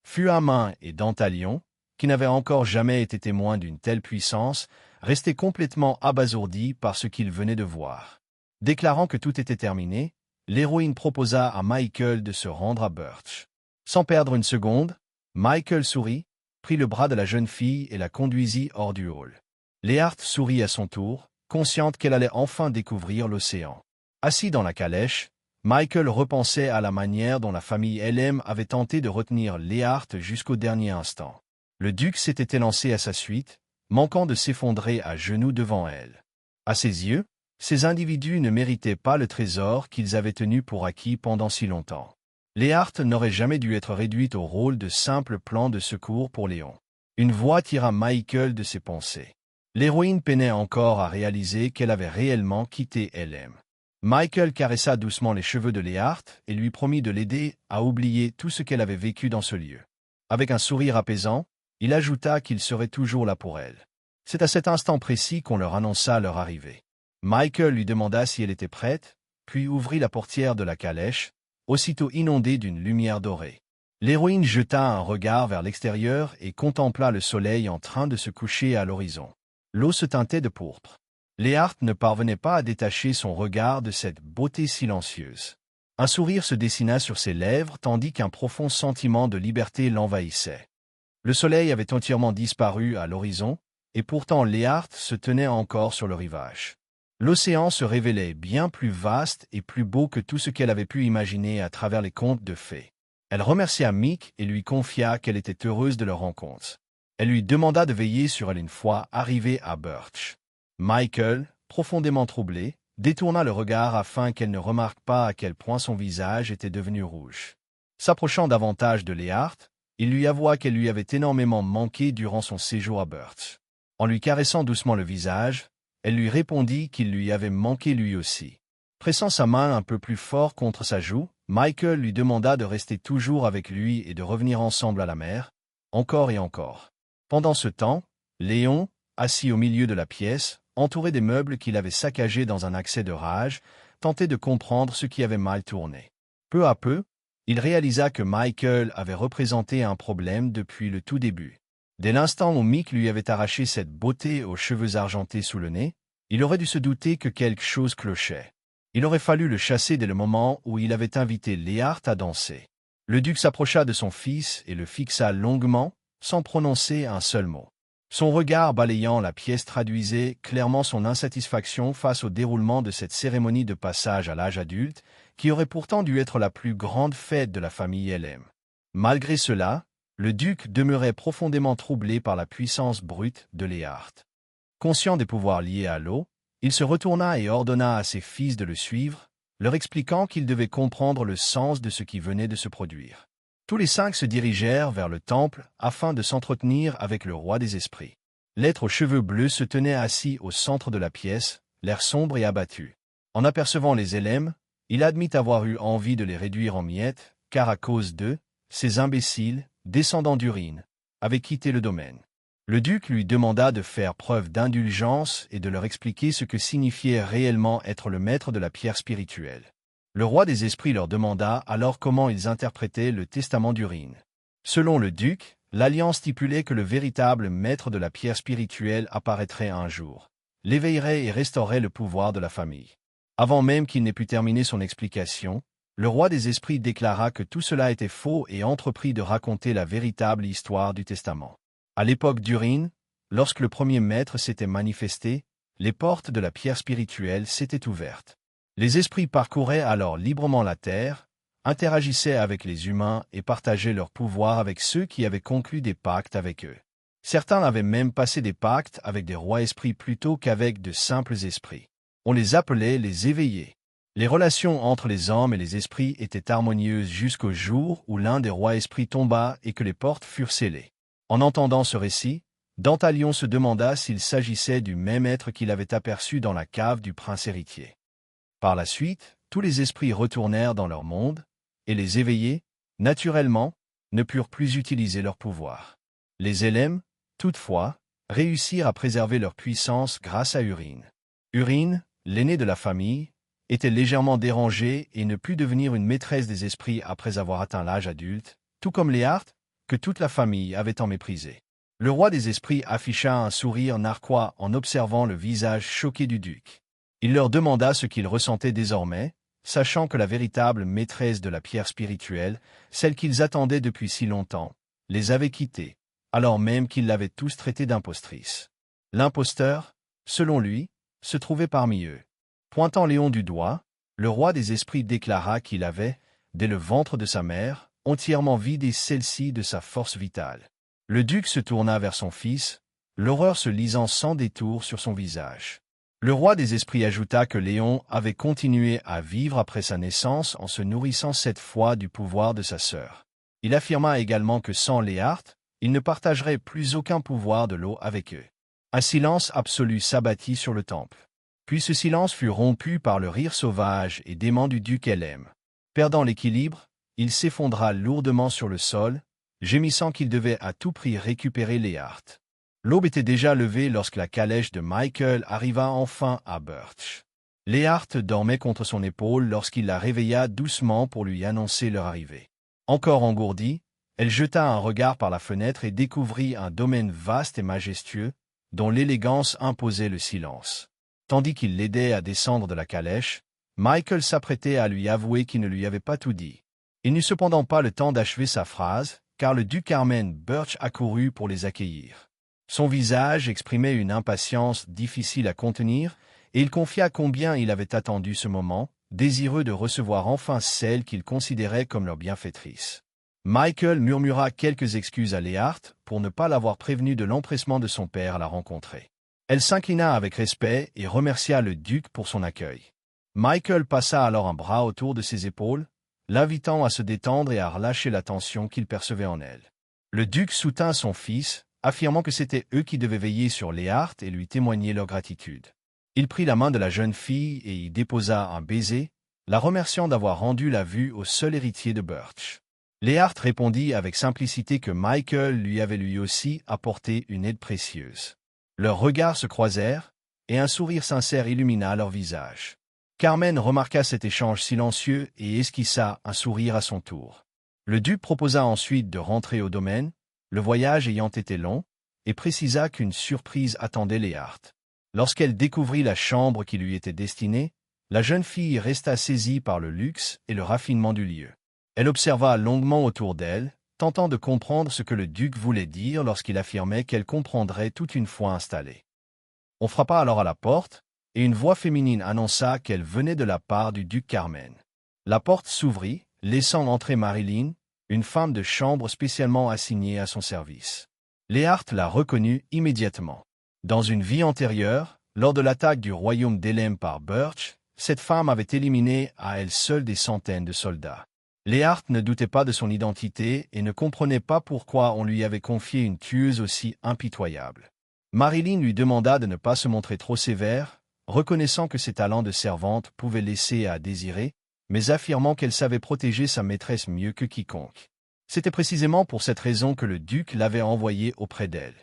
Speaker 2: Fuamin et Dantalion, qui n'avaient encore jamais été témoins d'une telle puissance, restaient complètement abasourdis par ce qu'ils venaient de voir. Déclarant que tout était terminé, l'héroïne proposa à Michael de se rendre à Birch. Sans perdre une seconde, Michael sourit, prit le bras de la jeune fille et la conduisit hors du hall. Léart sourit à son tour, consciente qu'elle allait enfin découvrir l'océan. Assis dans la calèche, Michael repensait à la manière dont la famille LM avait tenté de retenir Léart jusqu'au dernier instant. Le duc s'était élancé à sa suite, manquant de s'effondrer à genoux devant elle. À ses yeux, ces individus ne méritaient pas le trésor qu'ils avaient tenu pour acquis pendant si longtemps. Léart n'aurait jamais dû être réduite au rôle de simple plan de secours pour Léon. Une voix tira Michael de ses pensées. L'héroïne peinait encore à réaliser qu'elle avait réellement quitté LM. Michael caressa doucement les cheveux de Léart et lui promit de l'aider à oublier tout ce qu'elle avait vécu dans ce lieu. Avec un sourire apaisant, il ajouta qu'il serait toujours là pour elle. C'est à cet instant précis qu'on leur annonça leur arrivée. Michael lui demanda si elle était prête, puis ouvrit la portière de la calèche, aussitôt inondée d'une lumière dorée. L'héroïne jeta un regard vers l'extérieur et contempla le soleil en train de se coucher à l'horizon. L'eau se teintait de pourpre. Léart ne parvenait pas à détacher son regard de cette beauté silencieuse. Un sourire se dessina sur ses lèvres tandis qu'un profond sentiment de liberté l'envahissait. Le soleil avait entièrement disparu à l'horizon, et pourtant Léart se tenait encore sur le rivage. L'océan se révélait bien plus vaste et plus beau que tout ce qu'elle avait pu imaginer à travers les contes de fées. Elle remercia Mick et lui confia qu'elle était heureuse de leur rencontre. Elle lui demanda de veiller sur elle une fois arrivée à Birch. Michael, profondément troublé, détourna le regard afin qu'elle ne remarque pas à quel point son visage était devenu rouge. S'approchant davantage de Léart, il lui avoua qu'elle lui avait énormément manqué durant son séjour à Birch. En lui caressant doucement le visage, elle lui répondit qu'il lui avait manqué lui aussi. Pressant sa main un peu plus fort contre sa joue, Michael lui demanda de rester toujours avec lui et de revenir ensemble à la mer, encore et encore. Pendant ce temps, Léon, assis au milieu de la pièce, entouré des meubles qu'il avait saccagés dans un accès de rage, tentait de comprendre ce qui avait mal tourné. Peu à peu, il réalisa que Michael avait représenté un problème depuis le tout début. Dès l'instant où Mick lui avait arraché cette beauté aux cheveux argentés sous le nez, il aurait dû se douter que quelque chose clochait. Il aurait fallu le chasser dès le moment où il avait invité Léart à danser. Le duc s'approcha de son fils et le fixa longuement, sans prononcer un seul mot. Son regard balayant la pièce traduisait clairement son insatisfaction face au déroulement de cette cérémonie de passage à l'âge adulte, qui aurait pourtant dû être la plus grande fête de la famille LM. Malgré cela, le duc demeurait profondément troublé par la puissance brute de Léart. Conscient des pouvoirs liés à l'eau, il se retourna et ordonna à ses fils de le suivre, leur expliquant qu'ils devaient comprendre le sens de ce qui venait de se produire. Tous les 5 se dirigèrent vers le temple afin de s'entretenir avec le roi des esprits. L'être aux cheveux bleus se tenait assis au centre de la pièce, l'air sombre et abattu. En apercevant les LM, il admit avoir eu envie de les réduire en miettes, car à cause d'eux, ces imbéciles, descendants d'Urine, avaient quitté le domaine. Le duc lui demanda de faire preuve d'indulgence et de leur expliquer ce que signifiait réellement être le maître de la pierre spirituelle. Le roi des esprits leur demanda alors comment ils interprétaient le testament d'Urine. Selon le duc, l'alliance stipulait que le véritable maître de la pierre spirituelle apparaîtrait un jour, l'éveillerait et restaurerait le pouvoir de la famille. Avant même qu'il n'ait pu terminer son explication, le roi des esprits déclara que tout cela était faux et entreprit de raconter la véritable histoire du testament. À l'époque d'Urine, lorsque le premier maître s'était manifesté, les portes de la pierre spirituelle s'étaient ouvertes. Les esprits parcouraient alors librement la terre, interagissaient avec les humains et partageaient leur pouvoir avec ceux qui avaient conclu des pactes avec eux. Certains avaient même passé des pactes avec des rois esprits plutôt qu'avec de simples esprits. On les appelait les éveillés. Les relations entre les hommes et les esprits étaient harmonieuses jusqu'au jour où l'un des rois esprits tomba et que les portes furent scellées. En entendant ce récit, Dantalion se demanda s'il s'agissait du même être qu'il avait aperçu dans la cave du prince héritier. Par la suite, tous les esprits retournèrent dans leur monde, et les éveillés, naturellement, ne purent plus utiliser leur pouvoir. Les LM, toutefois, réussirent à préserver leur puissance grâce à Urine. Urine, l'aînée de la famille, était légèrement dérangée et ne put devenir une maîtresse des esprits après avoir atteint l'âge adulte, tout comme Léarth, que toute la famille avait tant méprisé. Le roi des esprits afficha un sourire narquois en observant le visage choqué du duc. Il leur demanda ce qu'ils ressentaient désormais, sachant que la véritable maîtresse de la pierre spirituelle, celle qu'ils attendaient depuis si longtemps, les avait quittés, alors même qu'ils l'avaient tous traitée d'impostrice. L'imposteur, selon lui, se trouvait parmi eux. Pointant Léon du doigt, le roi des esprits déclara qu'il avait, dès le ventre de sa mère, entièrement vidé celle-ci de sa force vitale. Le duc se tourna vers son fils, l'horreur se lisant sans détour sur son visage. Le roi des esprits ajouta que Léon avait continué à vivre après sa naissance en se nourrissant cette fois du pouvoir de sa sœur. Il affirma également que sans Léarth, il ne partagerait plus aucun pouvoir de l'eau avec eux. Un silence absolu s'abattit sur le temple. Puis ce silence fut rompu par le rire sauvage et dément du duc Elem. Perdant l'équilibre, il s'effondra lourdement sur le sol, gémissant qu'il devait à tout prix récupérer Léarth. L'aube était déjà levée lorsque la calèche de Michael arriva enfin à Birch. Léarth dormait contre son épaule lorsqu'il la réveilla doucement pour lui annoncer leur arrivée. Encore engourdie, elle jeta un regard par la fenêtre et découvrit un domaine vaste et majestueux, dont l'élégance imposait le silence. Tandis qu'il l'aidait à descendre de la calèche, Michael s'apprêtait à lui avouer qu'il ne lui avait pas tout dit. Il n'eut cependant pas le temps d'achever sa phrase, car le duc Carmen Birch accourut pour les accueillir. Son visage exprimait une impatience difficile à contenir, et il confia combien il avait attendu ce moment, désireux de recevoir enfin celle qu'il considérait comme leur bienfaitrice. Michael murmura quelques excuses à Léarth pour ne pas l'avoir prévenu de l'empressement de son père à la rencontrer. Elle s'inclina avec respect et remercia le duc pour son accueil. Michael passa alors un bras autour de ses épaules, l'invitant à se détendre et à relâcher la tension qu'il percevait en elle. Le duc soutint son fils, affirmant que c'était eux qui devaient veiller sur Léarth et lui témoigner leur gratitude. Il prit la main de la jeune fille et y déposa un baiser, la remerciant d'avoir rendu la vue au seul héritier de Birch. Léarth répondit avec simplicité que Michael lui avait lui aussi apporté une aide précieuse. Leurs regards se croisèrent, et un sourire sincère illumina leur visage. Carmen remarqua cet échange silencieux et esquissa un sourire à son tour. Le duc proposa ensuite de rentrer au domaine, le voyage ayant été long, et précisa qu'une surprise attendait Léarth. Lorsqu'elle découvrit la chambre qui lui était destinée, la jeune fille resta saisie par le luxe et le raffinement du lieu. Elle observa longuement autour d'elle, tentant de comprendre ce que le duc voulait dire lorsqu'il affirmait qu'elle comprendrait tout une fois installée. On frappa alors à la porte, et une voix féminine annonça qu'elle venait de la part du duc Carmen. La porte s'ouvrit, laissant entrer Marilyn, une femme de chambre spécialement assignée à son service. Léarth la reconnut immédiatement. Dans une vie antérieure, lors de l'attaque du royaume d'Elem par Birch, cette femme avait éliminé à elle seule des centaines de soldats. Léarth ne doutait pas de son identité et ne comprenait pas pourquoi on lui avait confié une tueuse aussi impitoyable. Marilyn lui demanda de ne pas se montrer trop sévère, reconnaissant que ses talents de servante pouvaient laisser à désirer, mais affirmant qu'elle savait protéger sa maîtresse mieux que quiconque. C'était précisément pour cette raison que le duc l'avait envoyée auprès d'elle.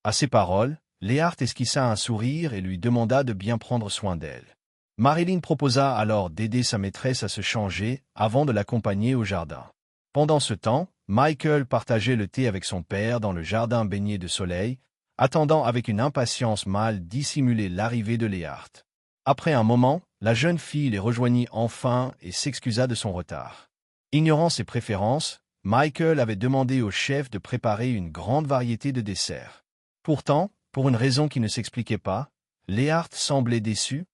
Speaker 2: À ces paroles, Léarth esquissa un sourire et lui demanda de bien prendre soin d'elle. Marilyn proposa alors d'aider sa maîtresse à se changer avant de l'accompagner au jardin. Pendant ce temps, Michael partageait le thé avec son père dans le jardin baigné de soleil, attendant avec une impatience mal dissimulée l'arrivée de Léarth. Après un moment, la jeune fille les rejoignit enfin et s'excusa de son retard. Ignorant ses préférences, Michael avait demandé au chef de préparer une grande variété de desserts. Pourtant, pour une raison qui ne s'expliquait pas, Léarth semblait déçu,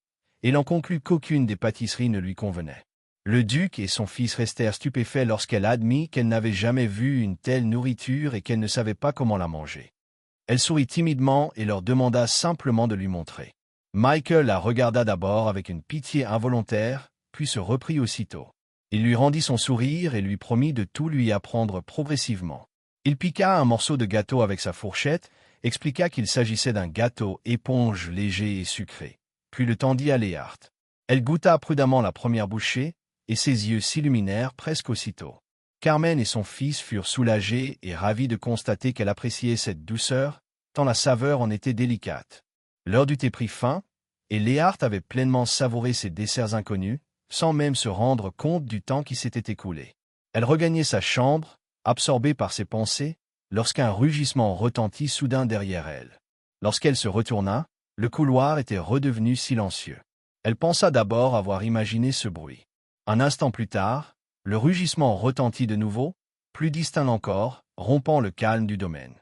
Speaker 2: et l'on conclut qu'aucune des pâtisseries ne lui convenait. Le duc et son fils restèrent stupéfaits lorsqu'elle admit qu'elle n'avait jamais vu une telle nourriture et qu'elle ne savait pas comment la manger. Elle sourit timidement et leur demanda simplement de lui montrer. Michael la regarda d'abord avec une pitié involontaire, puis se reprit aussitôt. Il lui rendit son sourire et lui promit de tout lui apprendre progressivement. Il piqua un morceau de gâteau avec sa fourchette, expliqua qu'il s'agissait d'un gâteau éponge léger et sucré, puis le tendit à Léarth. Elle goûta prudemment la première bouchée, et ses yeux s'illuminèrent presque aussitôt. Carmen et son fils furent soulagés et ravis de constater qu'elle appréciait cette douceur, tant la saveur en était délicate. L'heure du thé prit fin, et Léart avait pleinement savouré ces desserts inconnus, sans même se rendre compte du temps qui s'était écoulé. Elle regagnait sa chambre, absorbée par ses pensées, lorsqu'un rugissement retentit soudain derrière elle. Lorsqu'elle se retourna, le couloir était redevenu silencieux. Elle pensa d'abord avoir imaginé ce bruit. Un instant plus tard, le rugissement retentit de nouveau, plus distinct encore, rompant le calme du domaine.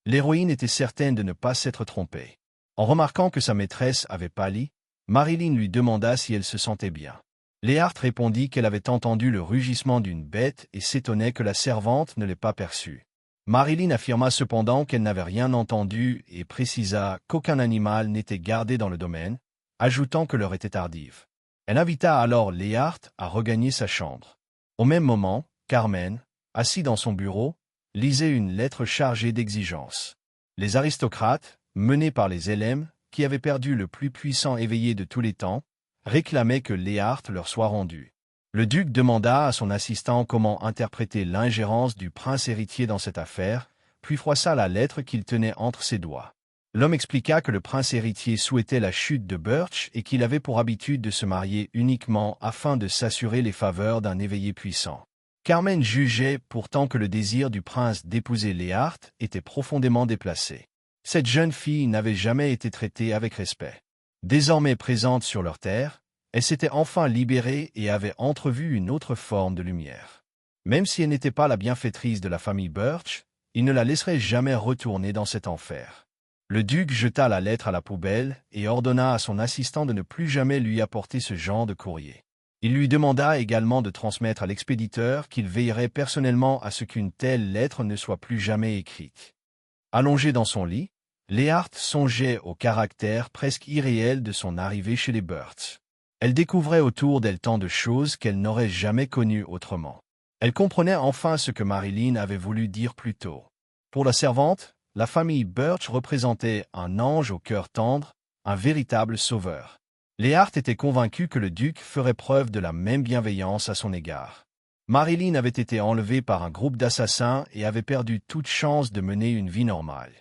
Speaker 2: L'héroïne était certaine de ne pas s'être trompée. En remarquant que sa maîtresse avait pâli, Marilyn lui demanda si elle se sentait bien. Léart répondit qu'elle avait entendu le rugissement d'une bête et s'étonnait que la servante ne l'ait pas perçu. Marilyn affirma cependant qu'elle n'avait rien entendu et précisa qu'aucun animal n'était gardé dans le domaine, ajoutant que l'heure était tardive. Elle invita alors Léart à regagner sa chambre. Au même moment, Carmen, assis dans son bureau, lisait une lettre chargée d'exigences. Les aristocrates, menés par les LM, qui avaient perdu le plus puissant éveillé de tous les temps, réclamaient que Léart leur soit rendu. Le duc demanda à son assistant comment interpréter l'ingérence du prince héritier dans cette affaire, puis froissa la lettre qu'il tenait entre ses doigts. L'homme expliqua que le prince héritier souhaitait la chute de Birch et qu'il avait pour habitude de se marier uniquement afin de s'assurer les faveurs d'un éveillé puissant. Carmen jugeait pourtant que le désir du prince d'épouser Léart était profondément déplacé. Cette jeune fille n'avait jamais été traitée avec respect. Désormais présente sur leur terre, elle s'était enfin libérée et avait entrevu une autre forme de lumière. Même si elle n'était pas la bienfaitrice de la famille Birch, il ne la laisserait jamais retourner dans cet enfer. Le duc jeta la lettre à la poubelle et ordonna à son assistant de ne plus jamais lui apporter ce genre de courrier. Il lui demanda également de transmettre à l'expéditeur qu'il veillerait personnellement à ce qu'une telle lettre ne soit plus jamais écrite. Allongée dans son lit, Léart songeait au caractère presque irréel de son arrivée chez les Birch. Elle découvrait autour d'elle tant de choses qu'elle n'aurait jamais connues autrement. Elle comprenait enfin ce que Marilyn avait voulu dire plus tôt. Pour la servante, la famille Birch représentait un ange au cœur tendre, un véritable sauveur. Léart était convaincu que le duc ferait preuve de la même bienveillance à son égard. Marilyn avait été enlevée par un groupe d'assassins et avait perdu toute chance de mener une vie normale.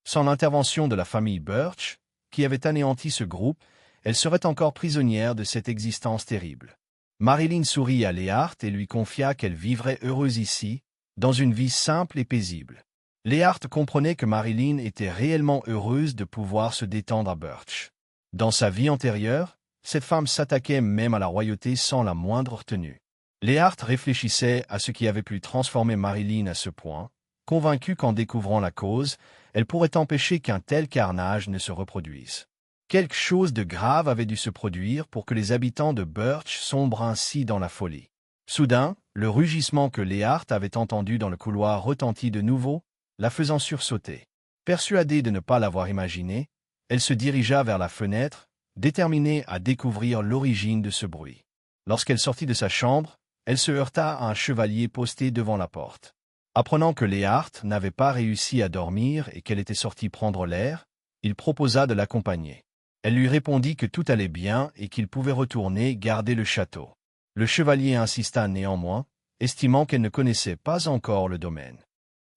Speaker 2: Sans l'intervention de la famille Birch, qui avait anéanti ce groupe, elle serait encore prisonnière de cette existence terrible. Marilyn sourit à Léart et lui confia qu'elle vivrait heureuse ici, dans une vie simple et paisible. Léart comprenait que Marilyn était réellement heureuse de pouvoir se détendre à Birch. Dans sa vie antérieure, cette femme s'attaquait même à la royauté sans la moindre retenue. Léart réfléchissait à ce qui avait pu transformer Marilyn à ce point, convaincue qu'en découvrant la cause, elle pourrait empêcher qu'un tel carnage ne se reproduise. Quelque chose de grave avait dû se produire pour que les habitants de Birch sombrent ainsi dans la folie. Soudain, le rugissement que Léart avait entendu dans le couloir retentit de nouveau, la faisant sursauter. Persuadée de ne pas l'avoir imaginé, elle se dirigea vers la fenêtre, déterminée à découvrir l'origine de ce bruit. Lorsqu'elle sortit de sa chambre, elle se heurta à un chevalier posté devant la porte. Apprenant que Léart n'avait pas réussi à dormir et qu'elle était sortie prendre l'air, il proposa de l'accompagner. Elle lui répondit que tout allait bien et qu'il pouvait retourner garder le château. Le chevalier insista néanmoins, estimant qu'elle ne connaissait pas encore le domaine.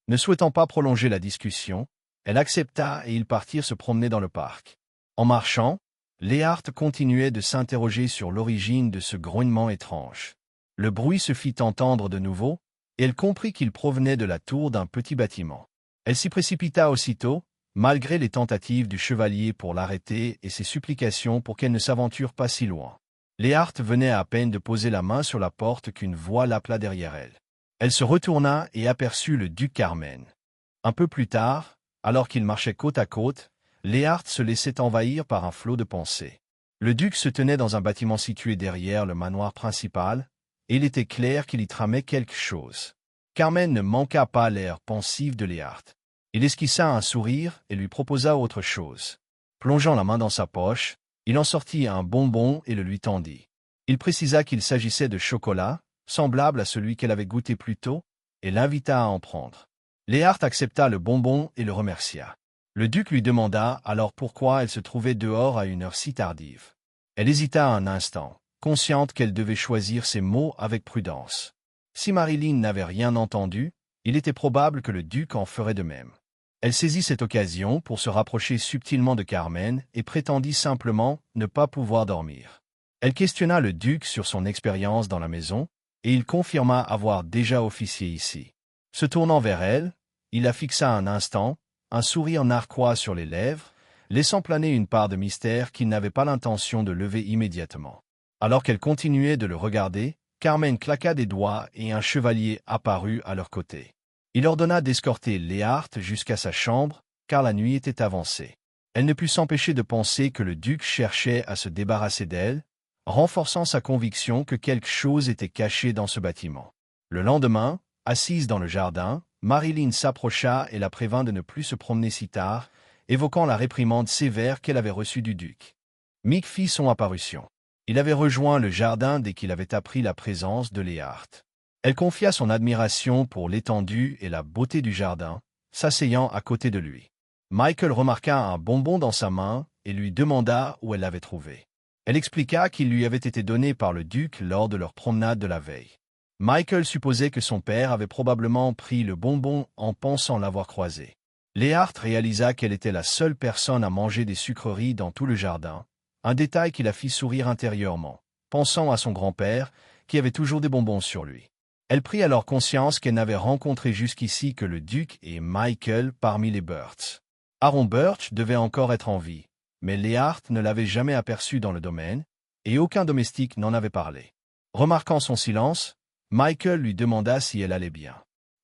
Speaker 2: Ne souhaitant pas prolonger la discussion, elle accepta et ils partirent se promener dans le parc. En marchant, Léart continuait de s'interroger sur l'origine de ce grognement étrange. Le bruit se fit entendre de nouveau, et elle comprit qu'il provenait de la tour d'un petit bâtiment. Elle s'y précipita aussitôt, malgré les tentatives du chevalier pour l'arrêter et ses supplications pour qu'elle ne s'aventure pas si loin. Léart venait à peine de poser la main sur la porte qu'une voix l'appela derrière elle. Elle se retourna et aperçut le duc Carmen. Un peu plus tard, alors qu'ils marchaient côte à côte, Léart se laissait envahir par un flot de pensées. Le duc se tenait dans un bâtiment situé derrière le manoir principal, et il était clair qu'il y tramait quelque chose. Carmen ne manqua pas l'air pensif de Léart. Il esquissa un sourire et lui proposa autre chose. Plongeant la main dans sa poche, il en sortit un bonbon et le lui tendit. Il précisa qu'il s'agissait de chocolat, semblable à celui qu'elle avait goûté plus tôt, et l'invita à en prendre. Léart accepta le bonbon et le remercia. Le duc lui demanda alors pourquoi elle se trouvait dehors à une heure si tardive. Elle hésita un instant, consciente qu'elle devait choisir ses mots avec prudence. Si Marilyn n'avait rien entendu, il était probable que le duc en ferait de même. Elle saisit cette occasion pour se rapprocher subtilement de Carmen et prétendit simplement ne pas pouvoir dormir. Elle questionna le duc sur son expérience dans la maison, et il confirma avoir déjà officié ici. Se tournant vers elle, il la fixa un instant, un sourire narquois sur les lèvres, laissant planer une part de mystère qu'il n'avait pas l'intention de lever immédiatement. Alors qu'elle continuait de le regarder, Carmen claqua des doigts et un chevalier apparut à leur côté. Il ordonna d'escorter Léarte jusqu'à sa chambre, car la nuit était avancée. Elle ne put s'empêcher de penser que le duc cherchait à se débarrasser d'elle, renforçant sa conviction que quelque chose était caché dans ce bâtiment. Le lendemain, assise dans le jardin, Marilyn s'approcha et la prévint de ne plus se promener si tard, évoquant la réprimande sévère qu'elle avait reçue du duc. Mick fit son apparition. Il avait rejoint le jardin dès qu'il avait appris la présence de Léarte. Elle confia son admiration pour l'étendue et la beauté du jardin, s'asseyant à côté de lui. Michael remarqua un bonbon dans sa main et lui demanda où elle l'avait trouvé. Elle expliqua qu'il lui avait été donné par le duc lors de leur promenade de la veille. Michael supposait que son père avait probablement pris le bonbon en pensant l'avoir croisé. Léarte réalisa qu'elle était la seule personne à manger des sucreries dans tout le jardin, un détail qui la fit sourire intérieurement, pensant à son grand-père, qui avait toujours des bonbons sur lui. Elle prit alors conscience qu'elle n'avait rencontré jusqu'ici que le duc et Michael parmi les Burts. Aaron Birch devait encore être en vie, mais Léarte ne l'avait jamais aperçu dans le domaine, et aucun domestique n'en avait parlé. Remarquant son silence, Michael lui demanda si elle allait bien.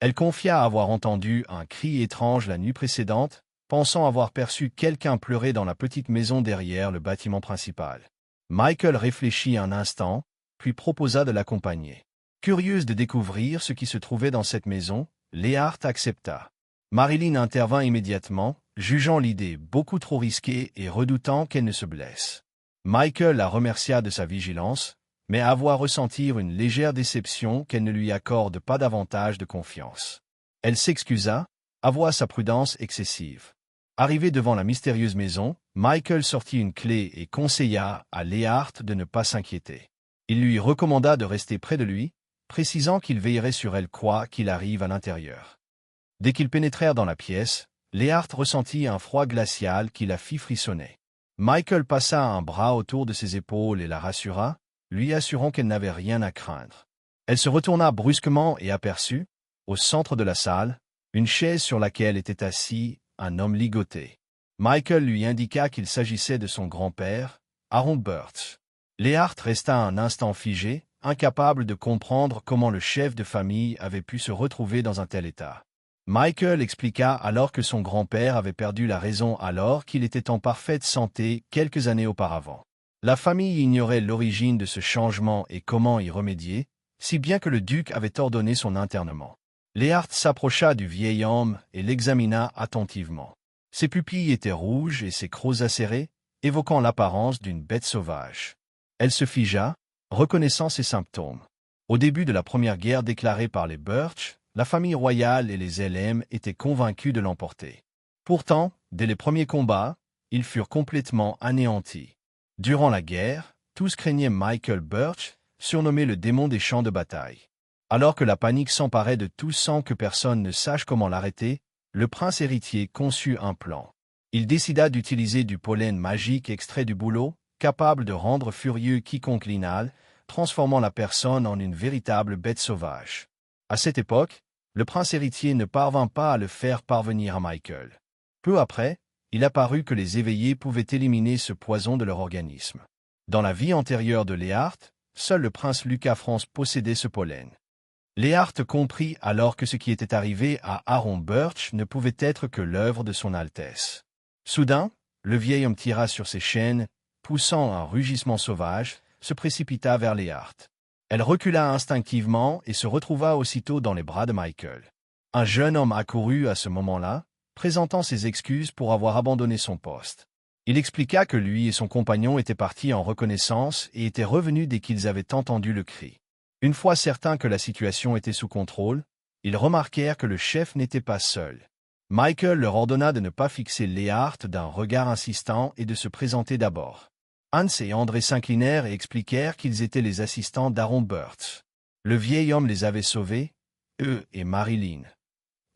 Speaker 2: Elle confia avoir entendu un cri étrange la nuit précédente, pensant avoir perçu quelqu'un pleurer dans la petite maison derrière le bâtiment principal. Michael réfléchit un instant, puis proposa de l'accompagner. Curieuse de découvrir ce qui se trouvait dans cette maison, Léarte accepta. Marilyn intervint immédiatement, jugeant l'idée beaucoup trop risquée et redoutant qu'elle ne se blesse. Michael la remercia de sa vigilance, mais avoua ressentir une légère déception qu'elle ne lui accorde pas davantage de confiance. Elle s'excusa, avoua sa prudence excessive. Arrivé devant la mystérieuse maison, Michael sortit une clé et conseilla à Léarte de ne pas s'inquiéter. Il lui recommanda de rester près de lui, précisant qu'il veillerait sur elle quoi qu'il arrive à l'intérieur. Dès qu'ils pénétrèrent dans la pièce, Léarte ressentit un froid glacial qui la fit frissonner. Michael passa un bras autour de ses épaules et la rassura, lui assurant qu'elle n'avait rien à craindre. Elle se retourna brusquement et aperçut, au centre de la salle, une chaise sur laquelle était assis un homme ligoté. Michael lui indiqua qu'il s'agissait de son grand-père, Aaron Birch. Léarte resta un instant figée, incapable de comprendre comment le chef de famille avait pu se retrouver dans un tel état. Michael expliqua alors que son grand-père avait perdu la raison alors qu'il était en parfaite santé quelques années auparavant. La famille ignorait l'origine de ce changement et comment y remédier, si bien que le duc avait ordonné son internement. Léarte s'approcha du vieil homme et l'examina attentivement. Ses pupilles étaient rouges et ses crocs acérés, évoquant l'apparence d'une bête sauvage. Elle se figea, reconnaissant ses symptômes. Au début de la première guerre déclarée par les Birch, la famille royale et les LM étaient convaincus de l'emporter. Pourtant, dès les premiers combats, ils furent complètement anéantis. Durant la guerre, tous craignaient Michael Birch, surnommé le démon des champs de bataille. Alors que la panique s'emparait de tous sans que personne ne sache comment l'arrêter, le prince héritier conçut un plan. Il décida d'utiliser du pollen magique extrait du bouleau, capable de rendre furieux quiconque l'inhale, transformant la personne en une véritable bête sauvage. À cette époque, le prince héritier ne parvint pas à le faire parvenir à Michael. Peu après, il apparut que les éveillés pouvaient éliminer ce poison de leur organisme. Dans la vie antérieure de Léarte, seul le prince Lucas France possédait ce pollen. Léarte comprit alors que ce qui était arrivé à Aaron Birch ne pouvait être que l'œuvre de son Altesse. Soudain, le vieil homme tira sur ses chaînes, poussant un rugissement sauvage, se précipita vers Léarte. Elle recula instinctivement et se retrouva aussitôt dans les bras de Michael. Un jeune homme accourut à ce moment-là, présentant ses excuses pour avoir abandonné son poste. Il expliqua que lui et son compagnon étaient partis en reconnaissance et étaient revenus dès qu'ils avaient entendu le cri. Une fois certains que la situation était sous contrôle, ils remarquèrent que le chef n'était pas seul. Michael leur ordonna de ne pas fixer Léarte d'un regard insistant et de se présenter d'abord. Hans et André s'inclinèrent et expliquèrent qu'ils étaient les assistants d'Aaron Birch. Le vieil homme les avait sauvés, eux et Marilyn.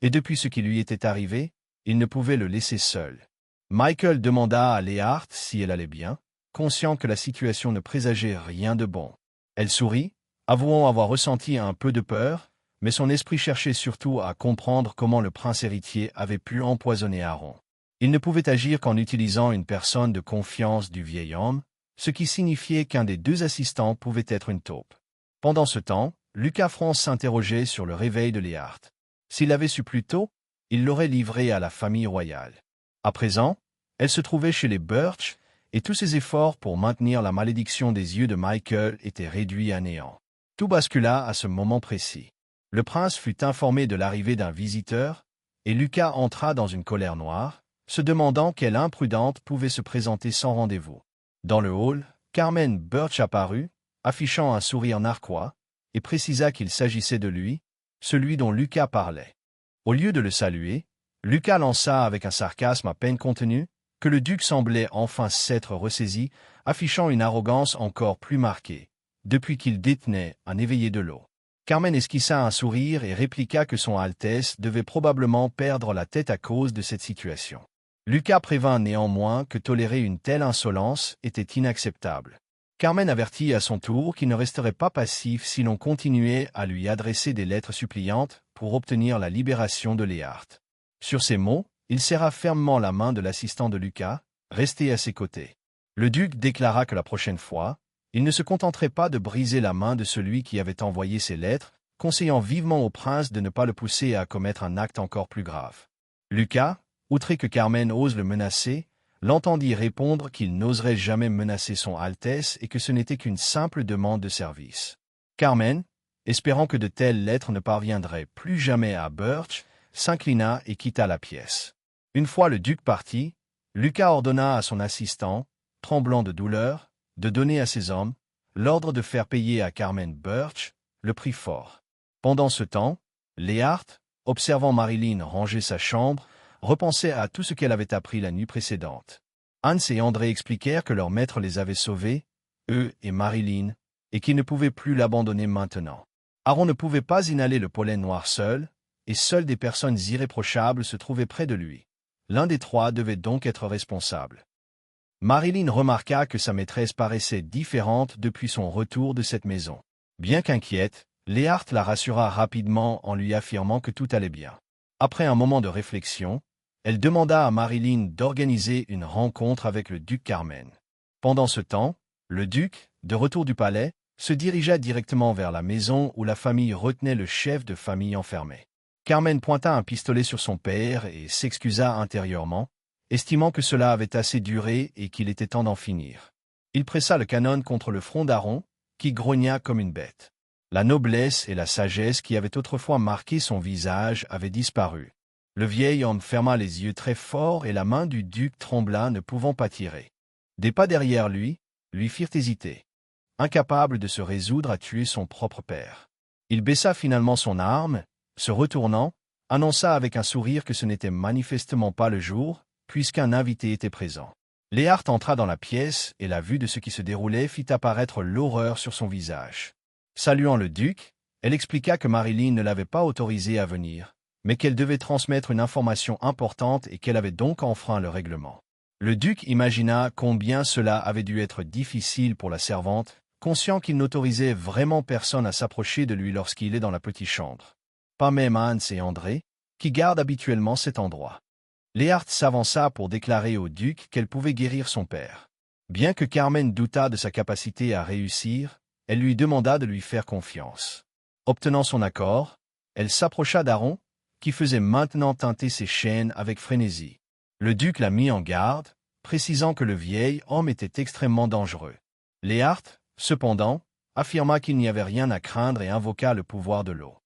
Speaker 2: Et depuis ce qui lui était arrivé, il ne pouvait le laisser seul. Michael demanda à Léart si elle allait bien, conscient que la situation ne présageait rien de bon. Elle sourit, avouant avoir ressenti un peu de peur, mais son esprit cherchait surtout à comprendre comment le prince héritier avait pu empoisonner Aaron. Il ne pouvait agir qu'en utilisant une personne de confiance du vieil homme, ce qui signifiait qu'un des deux assistants pouvait être une taupe. Pendant ce temps, Lucas France s'interrogeait sur le réveil de Léart. S'il avait su plus tôt, il l'aurait livré à la famille royale. À présent, elle se trouvait chez les Birch, et tous ses efforts pour maintenir la malédiction des yeux de Michael étaient réduits à néant. Tout bascula à ce moment précis. Le prince fut informé de l'arrivée d'un visiteur, et Lucas entra dans une colère noire, se demandant quelle imprudente pouvait se présenter sans rendez-vous. Dans le hall, Carmen Birch apparut, affichant un sourire narquois, et précisa qu'il s'agissait de lui, celui dont Lucas parlait. Au lieu de le saluer, Lucas lança avec un sarcasme à peine contenu que le duc semblait enfin s'être ressaisi, affichant une arrogance encore plus marquée, depuis qu'il détenait un éveillé de l'eau. Carmen esquissa un sourire et répliqua que son Altesse devait probablement perdre la tête à cause de cette situation. Lucas prévint néanmoins que tolérer une telle insolence était inacceptable. Carmen avertit à son tour qu'il ne resterait pas passif si l'on continuait à lui adresser des lettres suppliantes pour obtenir la libération de Léart. Sur ces mots, il serra fermement la main de l'assistant de Lucas, resté à ses côtés. Le duc déclara que la prochaine fois, il ne se contenterait pas de briser la main de celui qui avait envoyé ces lettres, conseillant vivement au prince de ne pas le pousser à commettre un acte encore plus grave. Lucas, outré que Carmen ose le menacer, l'entendit répondre qu'il n'oserait jamais menacer son Altesse et que ce n'était qu'une simple demande de service. Carmen, espérant que de telles lettres ne parviendraient plus jamais à Birch, s'inclina et quitta la pièce. Une fois le duc parti, Lucas ordonna à son assistant, tremblant de douleur, de donner à ses hommes l'ordre de faire payer à Carmen Birch le prix fort. Pendant ce temps, Léart, observant Marilyn ranger sa chambre, repensait à tout ce qu'elle avait appris la nuit précédente. Hans et André expliquèrent que leur maître les avait sauvés, eux et Marilyn, et qu'ils ne pouvaient plus l'abandonner maintenant. Aaron ne pouvait pas inhaler le pollen noir seul, et seules des personnes irréprochables se trouvaient près de lui. L'un des trois devait donc être responsable. Marilyn remarqua que sa maîtresse paraissait différente depuis son retour de cette maison. Bien qu'inquiète, Léart la rassura rapidement en lui affirmant que tout allait bien. Après un moment de réflexion, elle demanda à Marilyn d'organiser une rencontre avec le duc Carmen. Pendant ce temps, le duc, de retour du palais, se dirigea directement vers la maison où la famille retenait le chef de famille enfermé. Carmen pointa un pistolet sur son père et s'excusa intérieurement, estimant que cela avait assez duré et qu'il était temps d'en finir. Il pressa le canon contre le front d'Aaron, qui grogna comme une bête. La noblesse et la sagesse qui avaient autrefois marqué son visage avaient disparu. Le vieil homme ferma les yeux très fort et la main du duc trembla, ne pouvant pas tirer. Des pas derrière lui firent hésiter, incapable de se résoudre à tuer son propre père. Il baissa finalement son arme, se retournant, annonça avec un sourire que ce n'était manifestement pas le jour, puisqu'un invité était présent. Léart entra dans la pièce et la vue de ce qui se déroulait fit apparaître l'horreur sur son visage. Saluant le duc, elle expliqua que Marilyn ne l'avait pas autorisée à venir, mais qu'elle devait transmettre une information importante et qu'elle avait donc enfreint le règlement. Le duc imagina combien cela avait dû être difficile pour la servante, conscient qu'il n'autorisait vraiment personne à s'approcher de lui lorsqu'il est dans la petite chambre. Pas même Hans et André, qui gardent habituellement cet endroit. Léart s'avança pour déclarer au duc qu'elle pouvait guérir son père. Bien que Carmen doutât de sa capacité à réussir, elle lui demanda de lui faire confiance. Obtenant son accord, elle s'approcha d'Aaron, qui faisait maintenant tinter ses chaînes avec frénésie. Le duc la mit en garde, précisant que le vieil homme était extrêmement dangereux. Léart, cependant, affirma qu'il n'y avait rien à craindre et invoqua le pouvoir de l'eau.